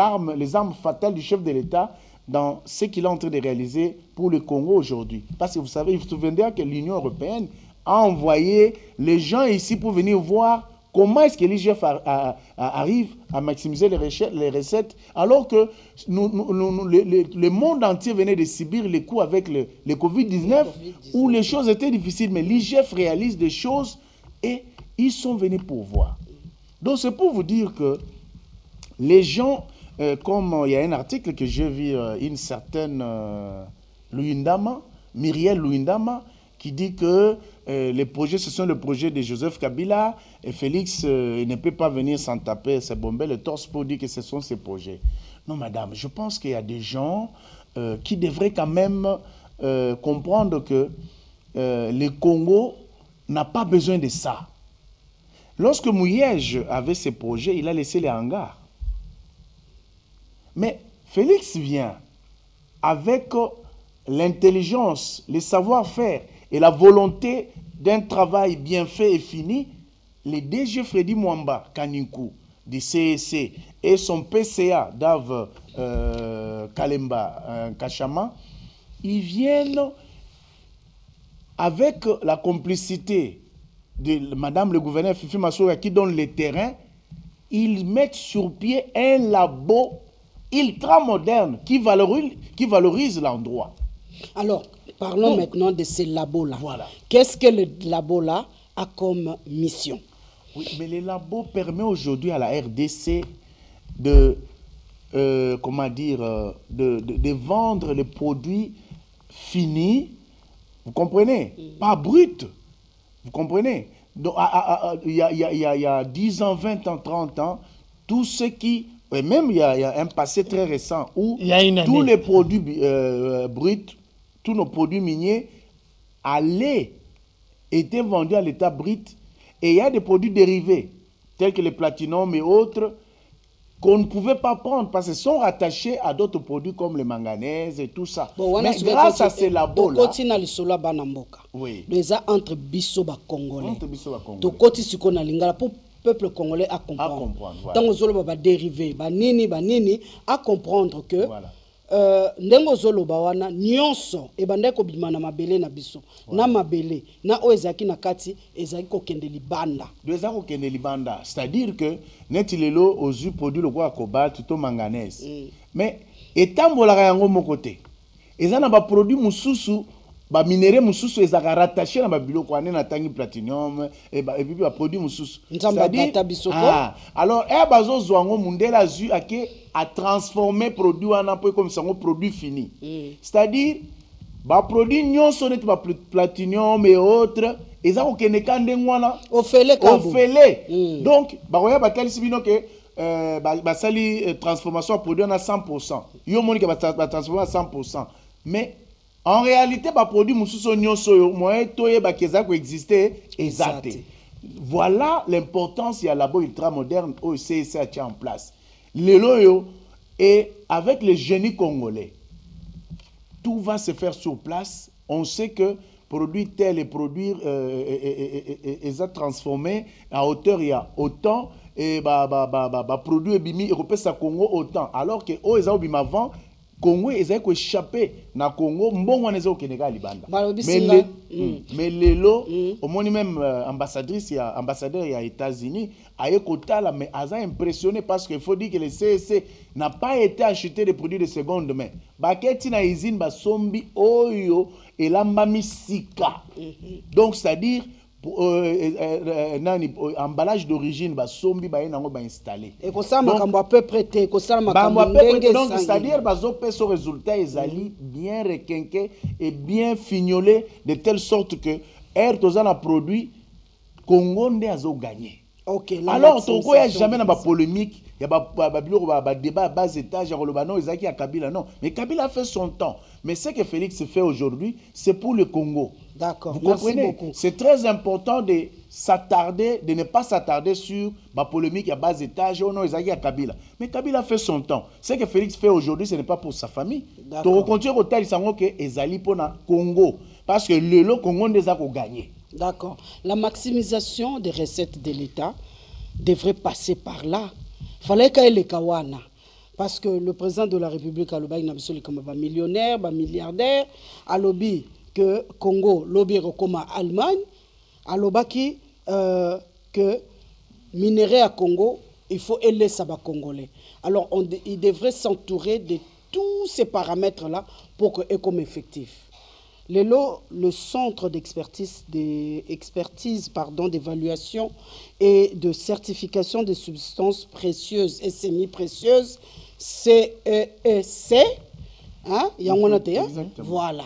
armes fatales du chef de l'État dans ce qu'il est en train de réaliser pour le Congo aujourd'hui. Parce que vous savez, il faut se souvenir que l'Union européenne a envoyé les gens ici pour venir voir comment est-ce que l'IGF arrive à maximiser les recettes, alors que le monde entier venait de subir les coups avec le Covid-19, où les choses étaient difficiles, mais l'IGF réalise des choses et ils sont venus pour voir. Donc c'est pour vous dire que les gens, comme il y a un article que j'ai vu, une certaine Myriel Luindama, qui dit que les projets, ce sont les projets de Joseph Kabila, et Félix ne peut pas venir s'en taper, se bomber le torse pour dire que ce sont ses projets. Non, madame, je pense qu'il y a des gens qui devraient quand même comprendre que le Congo n'a pas besoin de ça. Lorsque Mouyège avait ses projets, il a laissé les hangars. Mais Félix vient avec l'intelligence, le savoir-faire et la volonté d'un travail bien fait et fini. Les DG Freddy Mwamba Kanikou du CEC et son PCA Dave Kalemba Kachama, ils viennent avec la complicité de Madame le gouverneur Fifi Masuka qui donne les terrains. Ils mettent sur pied un labo ultra moderne qui valorise l'endroit. Alors, parlons maintenant de ces labos-là. Voilà. Qu'est-ce que le labo-là a comme mission? Oui, mais le labo permet aujourd'hui à la RDC de vendre les produits finis, vous comprenez? Pas bruts, vous comprenez? Donc, il y a 10 ans, 20 ans, 30 ans, tout ce qui... Et même il y a un passé très récent où tous les produits bruts, tous nos produits miniers étaient vendus à l'état brut. Et il y a des produits dérivés, tels que le platinum et autres, qu'on ne pouvait pas prendre parce qu'ils sont rattachés à d'autres produits comme le manganèse et tout ça. Bon, mais grâce à ces labos-là... Oui. Les entre Bissoba Congolais. Tokoti Sikona Lingala pour peuple congolais à comprendre. Dans les zolo ba dérivé, banini, à comprendre que ndengo zolo bawana nyonso e bandeko bimana mabele na biso na mabele na oezaki na kati ezaki ko kende libanda. Ezaki ko kende libanda, c'est-à-dire que netilelo ozu produit le quoi cobalt to manganèse. Mais etambola yango mokote. Ezana ba produit mususu ba minéraux mususu ezaka rattaché na ba biloko ane na tangi platinum et puis ba produit mususu. Alors bazo zwango mundela zu ake a transformer produit wana po comme ça un produit fini. C'est-à-dire ba produit nyonso net ba platinum et autres ezako keneka ndengwana ofele. Donc ba koya ba tali sibino ke ba sali transformation produit na 100%. Yo moni ke ba transformer à 100%. Mais en réalité, les produits mususo nyonso moyen toye ba keza ko exister exacté. Voilà l'importance il y a labo ultra moderne au CSA tient en place. Le loyo et avec les génies congolais, tout va se faire sur place. On sait que produit tel et produire et ça transformé à hauteur il y a autant et produit bimi et ça Congo autant alors que ils ont bimi avant Congo ils ont échappé na Congo mbongo na zo kenega libanda mais lelo au moins même ambassadeur ya États-Unis a ekotala mais a impressionné parce qu'il faut dire que le CSC n'a pas été acheté des produits de seconde main baketi na usine basombi oyo elamba misika donc c'est-à-dire emballage d'origine basombi ba yenango ba installé et ko ça makambo à peu près te ko ça makambo donc c'est-à-dire bazo peso résultat ezali bien requinqué et bien fignolé de telle sorte que air tozana produit Congo nde azo gagner. OK, alors Togo ya jamais na ba polémique, ya ba biloko ba débat bas étage ya koloba non ezaki ya Kabila non, mais Kabila a fait son temps. Mais ce que Félix fait aujourd'hui, c'est pour le Congo. D'accord. Vous comprenez? C'est très important de s'attarder, de ne pas s'attarder sur la polémique à bas étage ou non ezaki ya Kabila. Mais Kabila a fait son temps. Ce que Félix fait aujourd'hui, ce n'est pas pour sa famille. Donc continue au tel sango que ezali pour na Congo parce que le Congo ne a gagné. D'accord. La maximisation des recettes de l'État devrait passer par là. Il fallait qu'il y ait les Kawana. Parce que le président de la République a le millionnaire, milliardaire, a lobby que Congo, lobby comme Allemagne, a lobby que minerai à Congo, il faut aider ça Congolais. Alors il devrait s'entourer de tous ces paramètres-là pour que soit comme effectif. Le centre d'expertise, d'évaluation et de certification des substances précieuses et semi-précieuses, CEC, hein, voilà.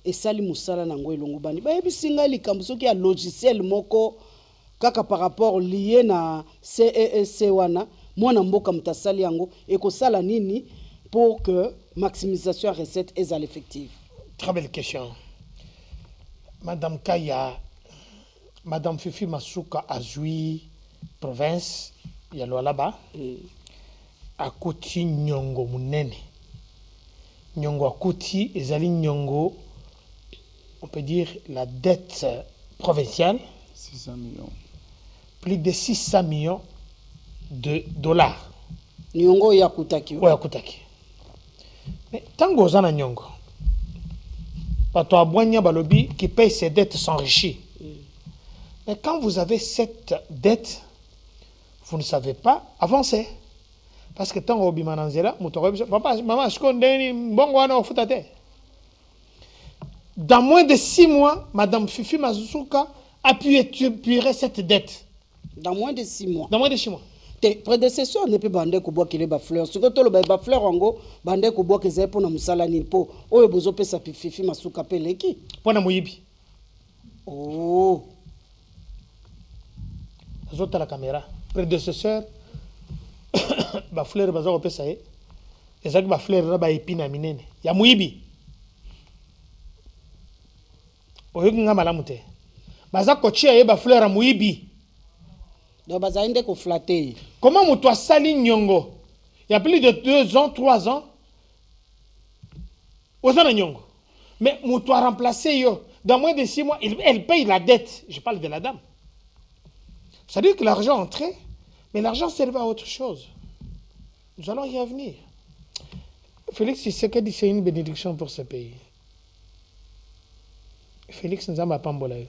Et ça, les moussala nango ilongo bani. Ba yebi singa likambuso ki a logiciel moko kaka par rapport lié na CEC wana, mwana mboka mtasali yango et ko sala nini pour que maximisation recette est à l'effectif. Très belle question. Madame Kaya, Madame Fifi Masuka Azui, province, il y a là-bas, à Koti Nyongo Munene. Nyongo à Koti, ezali Nyongo, on peut dire la dette provinciale. 600 millions. Plus de 600 millions de dollars. Nyongo Yakutaki. Oui, Yakutaki. Mais tant que vous avez Nyongo, Balobi qui paye ses dettes s'enrichit. Mais quand vous avez cette dette, vous ne savez pas avancer. Parce que tant que vous avez papa, maman, dans moins de 6 mois, Madame Fifi Mazuka a pu épurer cette dette. Dans moins de 6 mois. Dans moins de 6 mois. Tes prédécesseurs ne peuvent pas bande ko bois qu'il ba fleur. Ce que to le ba fleur ngo bande ko bois que zé pour na musala ni po. Oyo bozo pesa Fifi Masuka peleki. Pour na moyibi. Oh. Azota la caméra. Prédécesseur ba fleur bazo pesa e. Ezaki ba fleur ba épina minene. Ya moyibi. Oyo nga malamu te. Baza kochia ye ba fleur a moyibi. Comment Moutoua Sali Nyongo, il y a plus de 2 ans, 3 ans, aux Nyongo. Mais Moutoua remplacé yo, dans moins de 6 mois, elle paye la dette. Je parle de la dame. Ça veut dire que l'argent entrait, mais l'argent servait à autre chose. Nous allons y revenir. Félix Tshisekedi, c'est une bénédiction pour ce pays. Félix Nzamba Pambolayo.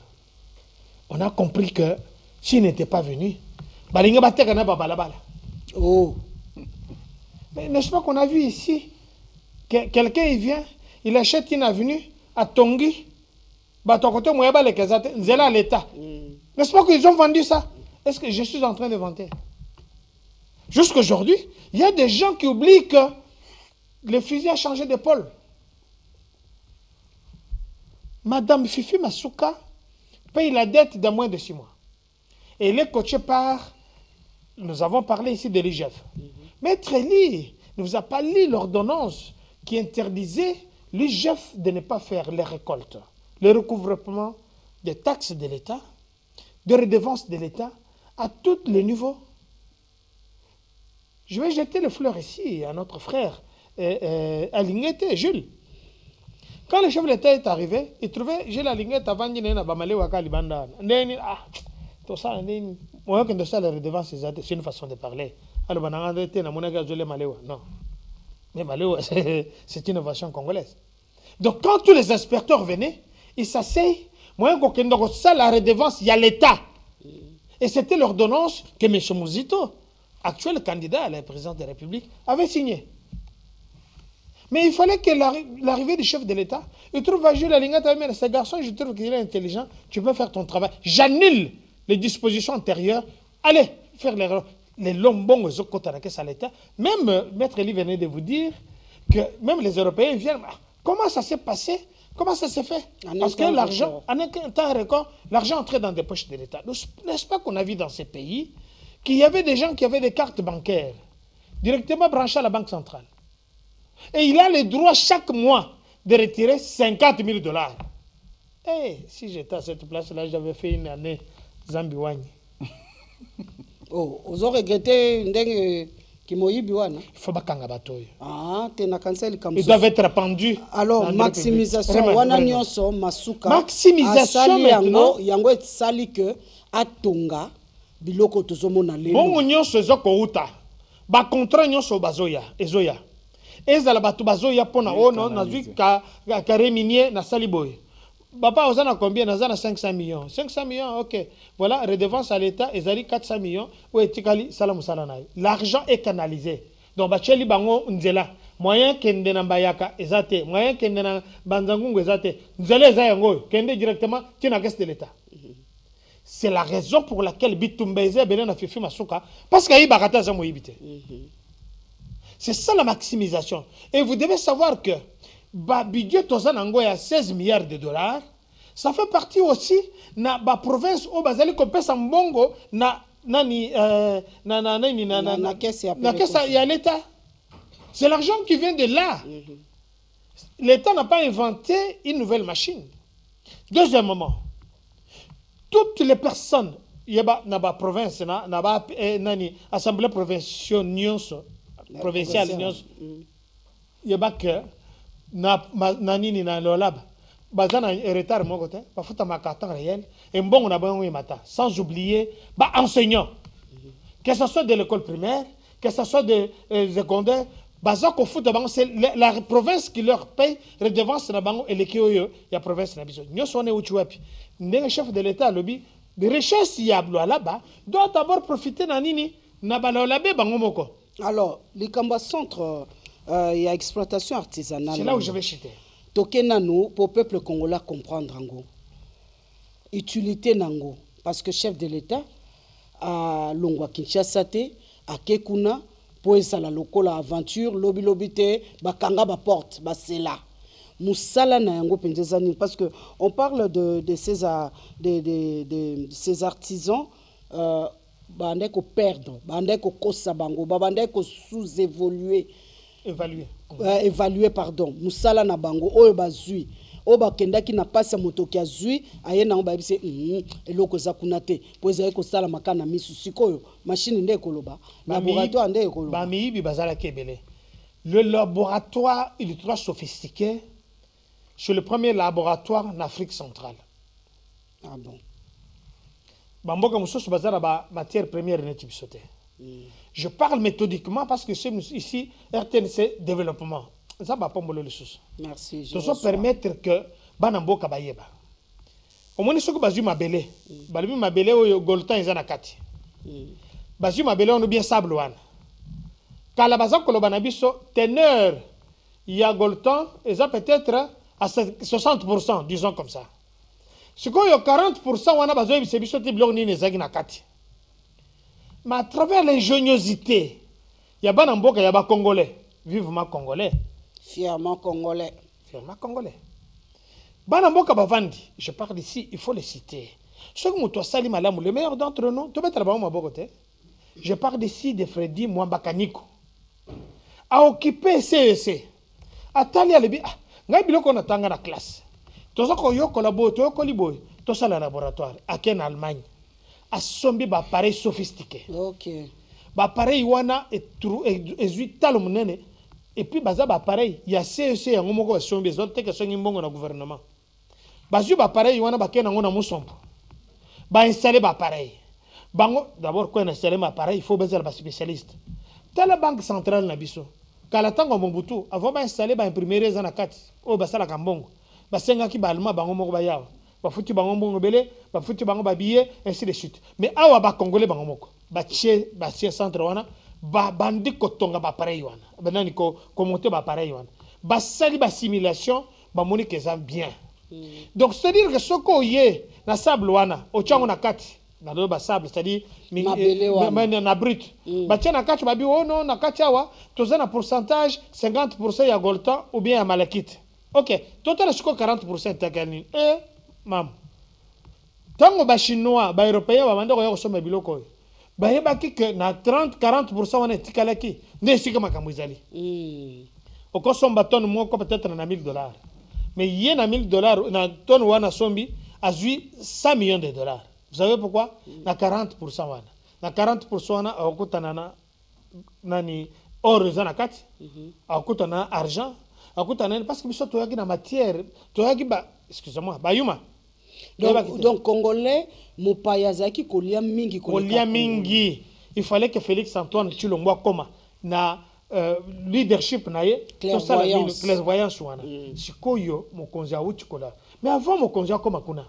On a compris que s'il n'était pas venu, oh. Mais n'est-ce pas qu'on a vu ici que quelqu'un il vient, il achète une avenue à Tongi, l'État. N'est-ce pas qu'ils ont vendu ça? Est-ce que je suis en train de vanter? Jusqu'aujourd'hui, il y a des gens qui oublient que le fusil a changé d'épaule. Madame Fifi Masuka paye la dette de moins de 6 mois. Et elle est coachée par, nous avons parlé ici de l'IGF. Maître Elie ne vous a pas lu l'ordonnance qui interdisait l'IGF de ne pas faire les récoltes, le recouvrement des taxes de l'État, de redevances de l'État à tous les niveaux. Je vais jeter les fleurs ici à notre frère Alingete, Jules. Quand le chef de l'État est arrivé, il trouvait, j'ai la ligne avant de venir à Bamale ou à Kalibanda. Tout ça, moi, quand ça, la redevance, c'est une façon de parler. Alors, on a arrêté, on a gazolé Maléwa. Non. Mais Maléwa, c'est une innovation congolaise. Donc, quand tous les inspecteurs venaient, ils s'asseyent. Moi, quand ça, la redevance, il y a l'État. Et c'était l'ordonnance que M. Mouzito, actuel candidat à la présidence de la République, avait signée. Mais il fallait que l'arrivée du chef de l'État, il trouve à jouer la ligne, mais ce garçon, je trouve qu'il est intelligent, tu peux faire ton travail. J'annule les dispositions antérieures. Allez, faire les lombons aux autres côtés à l'État. Même Maître Elie venait de vous dire que même les Européens viennent. Comment ça s'est passé? Comment ça s'est fait? Parce que l'argent, en un temps record, l'argent entrait dans des poches de l'État. N'est-ce pas qu'on a vu dans ces pays qu'il y avait des gens qui avaient des cartes bancaires directement branchées à la Banque centrale. Et il a le droit chaque mois de retirer 50 000 $. Eh, si j'étais à cette place-là, j'avais fait une année Zambiwani. Oh, vous aurez regretté Kimoyibiwana. Il faut pas kanga batoy. Ah, t'es na cancel comme ça. Ils doivent être pendus. Alors, maximisation, wana nyonso masuka. Maximisation maintenant. Yango et sali que atonga biloko tozomona lelo. Bon nyonso ezoko uta. Ba contrat nyonso bazoya, ezoya. Ezala batu bazoya pona ono na zui ka reminier na saliboy. Papa, on a combien? On a 500 millions. 500 millions, ok. Voilà, redevance à l'État, ils ont 400 millions. L'argent est canalisé. Donc, Bacheli Bango, Nzela. Moyen kende na Bayaka, ezate. Moyen kende na Banzangungu, ezate. Nzela Zayango, kende directement, tina caisse de l'État. C'est la raison pour laquelle Bitumbeze, Belen a fait Masuka, parce qu'il y a eu Barata Zamoïbite. C'est ça la maximisation. Et vous devez savoir que budget tozanango ya 16 milliards de $, ça fait partie aussi na ba province au bazali ko pesa mbongo na caisse ya l'État. C'est l'argent qui vient de là. L'État n'a pas inventé une nouvelle machine. Deuxièmement, toutes les personnes yeba na ba province na ba assemblée provinciale nyonso yeba que na nini na lolab bazana retard mon côté pas fouta ma carte réel et bon on a bon mata sans oublier ba enseignants que ce soit de l'école primaire que ce soit de secondaire bazako fouta bango c'est la province qui leur paye redevance na bango et l'équioyo ya province na biso nyo sonné uchi wapi ndenge chef de l'état lobby de richesse yablo là-bas doit d'abord profiter na nini na balolabe bango moko. Alors les Kamba centre il y a exploitation artisanale. C'est là où je vais chuter. Tokenano pour peuple congolais comprendre ango. Utilité nango parce que chef de l'État à Longwa Kinshasa te à Kekuna pour ça la lokola aventure lobby lobité bakanga ba porte ba sela. Musala na yango penzezani parce que on parle de ces artisans bande ko perdre bande ko kosa bango bande ko sous-évoluer évaluer pardon musala na bango oyo bazui oyo bakendaki na pasi ya moto ki azui aye nango bayebise eloko eza kuna te po ezali kosala maka na misu sikoyo machine nde ekoloba laboratoire nde ekoloba bamiyibi bazalaki ebele. Le laboratoire il est trop sophistiqué. C'est le premier laboratoire en Afrique centrale. Ah bon. Bamboka mususu bazala ba matière première neti bisote. Je parle méthodiquement parce que c'est ici RTNC développement. Ça va pas mbolo lisusu. Merci. Je dois permettre que banamboka bayeba. Omoni soko bazui mabele. Balimi mabele oyo goltan ezana kati. Bazui mabele on bien sable wana. Kala bazako lo banabiso teneur ya goltan eza peut-être à 60%, disons comme ça. Ce qu'il y a 40%, on a besoin de se dire mais à travers l'ingéniosité, il y a des Mboka, il y a des Congolais. Vivement Congolais. Fièrement Congolais. Fièrement Congolais. Banamboka Bavandi, je parle ici, il faut les citer. Ceux qui m'ont sali malam, le meilleur d'entre nous, tu vas travailler à Bogoté. Je parle ici de Freddy Mwambakaniko. A occupé CEC. A tali à l'ébit. Ngai biloko na tanga na classe. Toza ko yoko labo, to yoko liboy, to sa la laboratoire. A en Allemagne. A sombi ba appareil sophistiqué. Ok. Ba appareil wana et zui talo munene et puis baza ba pareil il y a CEC yango moko sombi zote que songi mbongo na gouvernement bazu ba pareil wana bakena ngona musompo ba installer ba pareil bango d'abord quoi installer ba pareil il faut besoin ba spécialiste tala banque centrale na biso kala tango Mobutu avant ba installer ba imprimerie za na kati o basala kambongo basenga ki ba allemand bango moko ba yawa ba futi bango mbongo belé ba futi bango ba billet ainsi de suite mais awa ba congolais bango moko ba tie centre wana ba bandi kotonga ba pareil wana banani ko monter ba pareil wana ba sali ba simulation ba moni que ça bien donc c'est à dire que soko yé na sable wana o chango na kati na do ba sable c'est à dire na brut ba tia na kati ba bi oh non na kati awa toza na pourcentage 50% ya goltan ou bien ya malakite ok total siko 40% takani mam tango ba chinois ba européen ba manda ko ya kosoma biloko bayebaki que na 30-40% wana etikalaki nde esika makambo ezali okosomba tonne moko peut-être na $1000 mais yé na $1000 na tonne wana sombi azui 100 millions de dollars. Vous savez pourquoi? Na 40% wana na 40% wana okutana na nani or eza kati okutana na argent okutana parce que biso toyaki na matière toyaki ba excusez-moi bayuma donc congolais mopayazaki kolia mingi il fallait que Félix Antoine Tshilombo koma na leadership na ye clairvoyance wana sikoyo mokonzi awuti kola mais avant mokonzi akoma kuna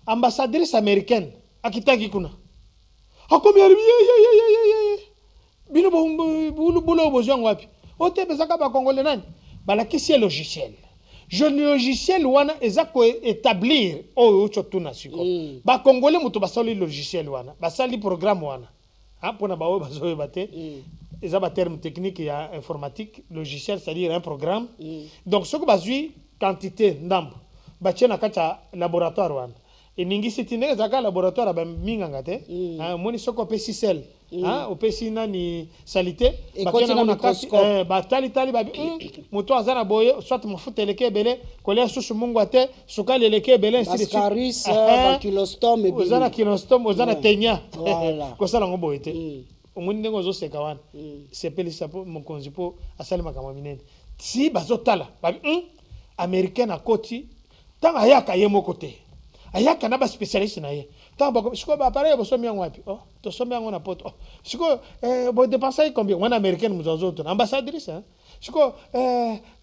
ambassadrice américaine akitaki kuna akomi bino bulo bozwango wapi otebezaka ba congolais nani balakisi logiciel je logiciel wana ezako établir o chotuna siko ba congolais muto basali logiciel wana basali programme wana ha pona bawo bazoye bate eza ba terme technique ya informatique logiciel c'est-à-dire un programme donc ce que bazui quantité ndambo ba tchena kata laboratoire wana eningi sitine zaka laboratoire ba minganga te moni soko pesi sel o pesi nani salité bakena na microscope ba tali ba moto azana boye soit mafuta eleke bele kolia susu mungu ate sukali eleke bele scaris ba kilostome et ozana kilostome ozana tenya ko sala ngo ete omoni ndengo zo seka wana sepeli sapo mokonzi po asali makama minene si bazotala ba américain akoti tanga yaka yemo côté ayaka na ba spécialiste na ye tanga ba siko ba pareil bo somi yango wapi to somi yango na poto siko bo dépenser combien wana américaine muzazo to ambassadrice siko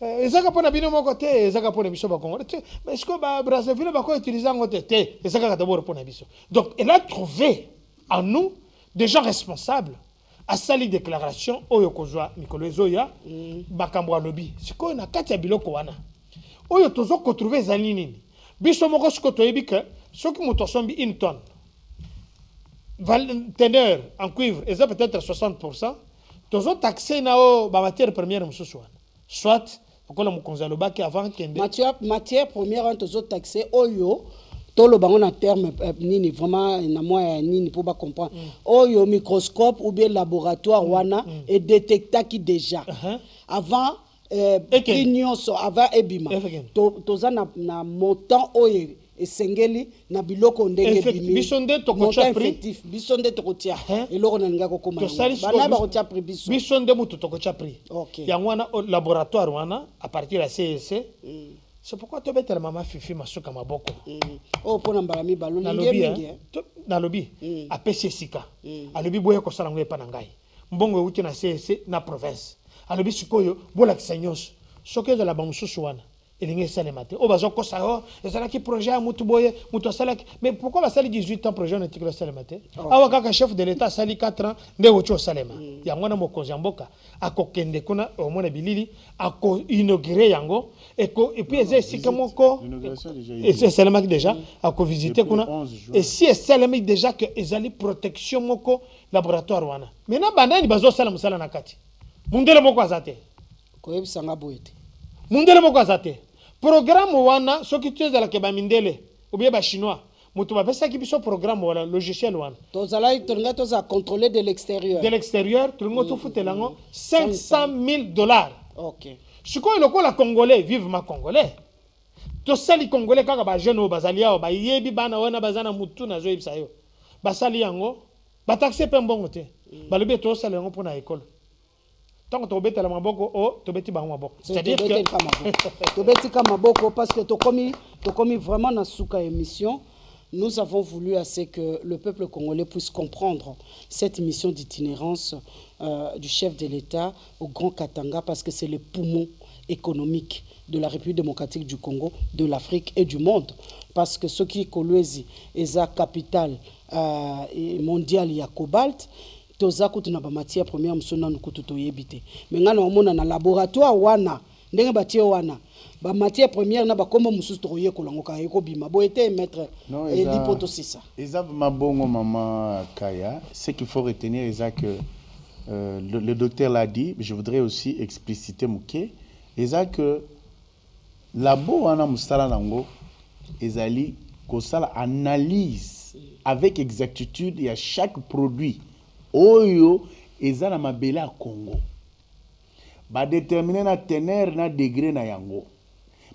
ezaka pona bino moko te ezaka pona biso ba Congo te mais siko ba Brazzaville ba ko utiliser ngo te ezaka ka d'abord pona biso donc elle a trouvé en nous des gens responsables à sali déclaration oyo kozwa mikolo ezoya bakambo alobi siko na kati ya biloko wana oyo tozo ko trouver ezali nini biso moko siko toyebi que soki moto sombi une tonne teneur en cuivre eza peut-être 60% tozo taxé na o ba matière première mususu wana soit okola mokonzi alobaki avant kende matière première tozo taxé oyo tolo bango na terme nini vraiment na moya nini pour ba comprendre oyo microscope ou bien laboratoire wana et détectaki déjà avant nyonso avant ebima toza na montant oyo esengeli na biloko ndenge bimi bisonde tokotia prix bisonde tokotia eloko na ninga kokoma bana ba kotia prix bisonde mutu tokotia prix yango wana laboratoire wana à partir ya CEC c'est pourquoi tu bête la maman fifi masuka maboko oh pona mbala mi balo lingi na lobby a PCSika a lobby boye ko sala ngwe pa na ngai mbongo uti na CEC na province a lobby sikoyo bola kisanyos soke za la bamususu wana elingi sale maté o bazo ko sa ezala ki projet a mutu boye mutu sala mais pourquoi ba sali 18 ans projet na tikolo sale maté awa kaka chef de l'état sali 4 ans nde uti salema yango na mokonzi mboka akokende kuna o mona bilili ako inaugurer yango et puis eza esika moko c'est salema déjà ako visiter kuna et si salema déjà que ezali protection moko laboratoire wana maintenant banani bazo sala musala na kati mundele moko azate koyebisanga boyete mundele moko azate programme wana soki tu ezala ke ba mindele ou bien ba chinois mutu ba pesa ki biso programme wala logiciel wana tozala tonga toza contrôler de l'extérieur tout ngo to futelango $500,000 OK sikoyo lokola congolais vivement congolais to sali congolais kaka ba jeune o bazali yao ba yebi bana wana bazana mutu na zo yebisa yo basali yango ba taxer pe mbongo te ba lobi to sali yango pona école tant que tu obéis à la maboko, oh, tu obéis à la maboko. C'est-à-dire que tu obéis à maboko parce que tu commis vraiment dans souka émission. Nous avons voulu assez que le peuple congolais puisse comprendre cette mission d'itinérance du chef de l'État au Grand Katanga parce que c'est le poumon économique de la République démocratique du Congo, de l'Afrique et du monde. Parce que ce qui est Kolwezi est la capitale mondiale ya cobalt, toza kutuna ba matière première msona nukututo yebite. Mais ngana omona na laboratoire wana, ndenge batie wana. Ba matière première na ba kombo mususu toye kolongoka yeko bima. Bo été maître lipoto c'est ça. Ezab mabongo maman Kaya, ce qu'il faut retenir c'est que le docteur l'a dit, je voudrais aussi expliciter muke, c'est que labo wana musala nango ezali kosala analyse avec exactitude ya chaque produit oyo eza na mabele ya Congo. Ba déterminer na teneur na degré na yango.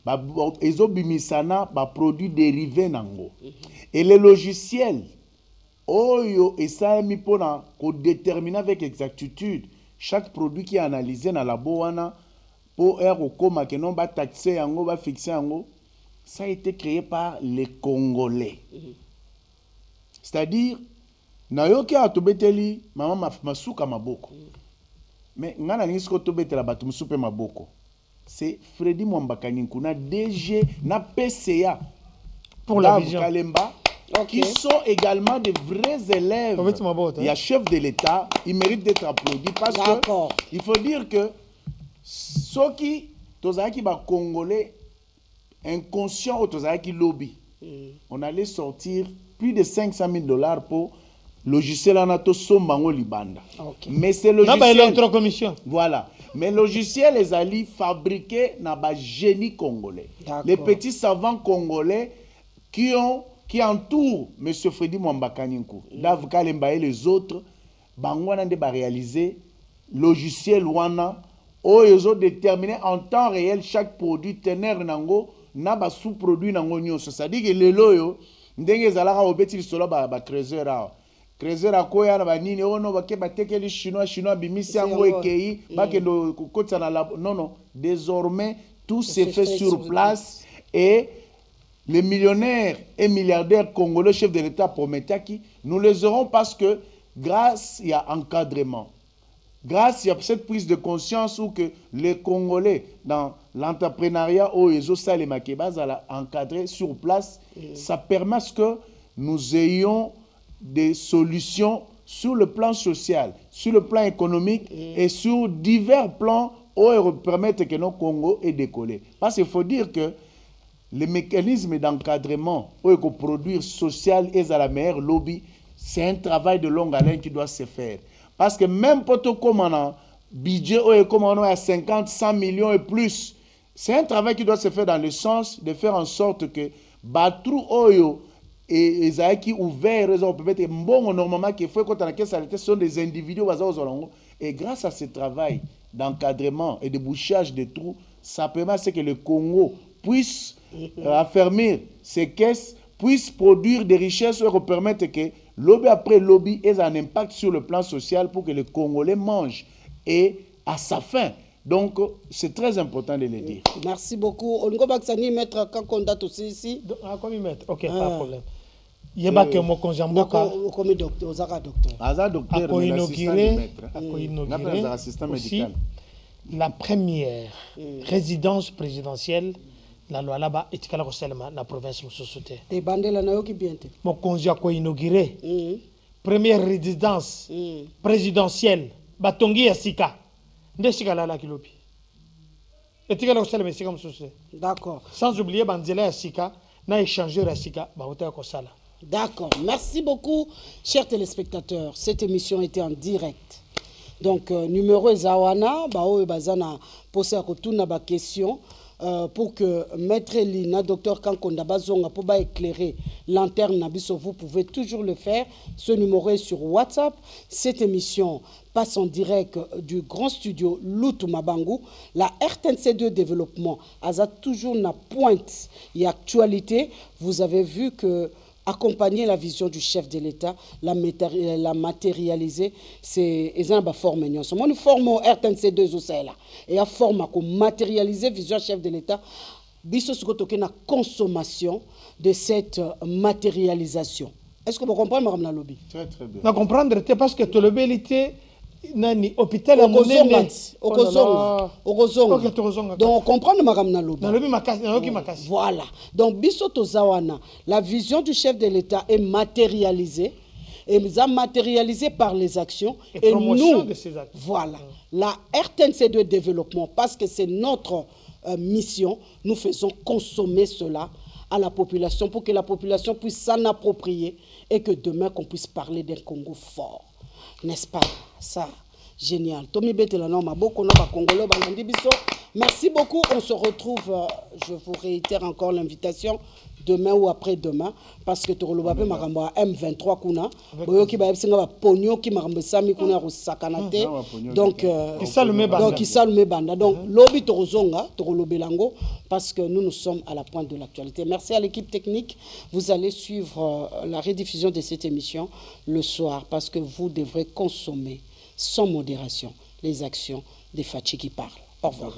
Ba ezobimisana ba produit dérivé nango. Et les logiciels oyo esalemi pona ko déterminer avec exactitude chaque produit qui est analysé na labo wana pour koma que non ba taxer yango ba fixer yango. Ça a été créé par les Congolais. C'est-à-dire, nayoki atobeteli mama masuka maboko. Mais ngana nisko tobetela batu musupe maboko. C'est Freddy Mwambakaninkou, na DG, na PCA pour la vision Kalemba, qui sont également des vrais élèves. Il y a chef de l'État, il mérite d'être applaudi parce que il faut dire que ceux qui tozaki ba Congolais inconscient au Tozaki lobby. On allait sortir plus de $500,000 pour logiciel anato sombango libanda. Mais c'est logiciel. Voilà. Mais logiciel les alliés fabriqués na ba génie congolais. Les petits savants congolais qui entourent M. Freddy Mwambakaninkou, Dave Kalemba et les autres, bangwana de ba réaliser logiciel wana où ils ont déterminé en temps réel chaque produit teneur nango na ba sous-produit nango nyonso. C'est-à-dire que le loyo ndenge zalaka obeti solo ba creuseur a creuseur akoya na ba nini ono ba ke ba tekeli chinois bimisi yango ekei ba kendo kokotsa na la non désormais tout se fait sur place et les millionnaires et milliardaires congolais chefs de l'État promettaient qui nous les aurons parce que grâce à encadrement, grâce à cette prise de conscience où que les Congolais dans l'entrepreneuriat où ils ont ça les makebas à encadrer sur place, ça permet que nous ayons des solutions sur le plan social, sur le plan économique et sur divers plans où ils permettent que nos Congo est décollé. Parce qu'il faut dire que les mécanismes d'encadrement où il faut produire social et à la meilleure lobby, c'est un travail de longue haleine qui doit se faire. Parce que même pour tout comme on a budget comme on a 50, 100 millions et plus, c'est un travail qui doit se faire dans le sens de faire en sorte que Batrou Oyo et Isaïki ouvert, on peut mettre bon normalement qu'il faut qu'on ait ce sont des individus et grâce à ce travail d'encadrement et de bouchage de trous, ça permet que le Congo puisse affermir ses caisses, puisse produire des richesses et permettre que lobby après lobby ait un impact sur le plan social pour que les Congolais mangent et à sa faim. Donc, c'est très important de le dire. Merci beaucoup. On va mettre quand on date aussi ici. Comment mettre? Ok, pas de problème. Il y a que mon conjamboka. Comme docteur, Ozara docteur. Asa docteur, assistant médical. La première résidence présidentielle, la loi là-bas, et la province de société. Et bandela na yoki bien. Mon conjoint a inauguré. Première résidence présidentielle, Batongi Asika. D'accord. Sans oublier Banzela Asika, n'a échangé Asika, D'accord. Merci beaucoup, chers téléspectateurs. Cette émission était en direct. Donc, numéro Zawana, Bao et Bazana, posé à Kotuna ba question. Pour que Maître Lina, Docteur Kankonda Bazonga, pour éclairer lanterne Nabiso, vous pouvez toujours le faire. Ce numéro est sur WhatsApp. Cette émission passe en direct du grand studio Lutu Mabangu. La RTNC2 Développement a toujours na pointe et actualité. Vous avez vu que accompagner la vision du chef de l'État, la matérialiser, c'est une forme. Moi, nous formons RTNC2 aussi là. Et la forme pour matérialiser la vision du chef de l'État, biso sukotoke na consommation de cette matérialisation. Est-ce que vous comprenez, Mme Nalobi? Très, très bien. Je comprends, parce que tu as l'habilité. Nani hôpital à mon donc comprendre Madame Nalobi. Voilà. Donc biso tozawana, la vision du chef de l'État est matérialisée et matérialisée par les actions et nous de ces actions. Voilà. La RTNC de développement parce que c'est notre mission, nous faisons consommer cela à la population pour que la population puisse s'en approprier et que demain qu'on puisse parler d'un Congo fort. N'est-ce pas? Ça, génial. Merci beaucoup. On se retrouve, je vous réitère encore l'invitation, demain ou après-demain, parce que tu as M23 kuna. Donc, lobby torozonga, torolobelango, parce que nous sommes à la pointe de l'actualité. Merci à l'équipe technique. Vous allez suivre la rediffusion de cette émission le soir, parce que vous devrez consommer sans modération les actions des Fachi qui parlent. Au revoir.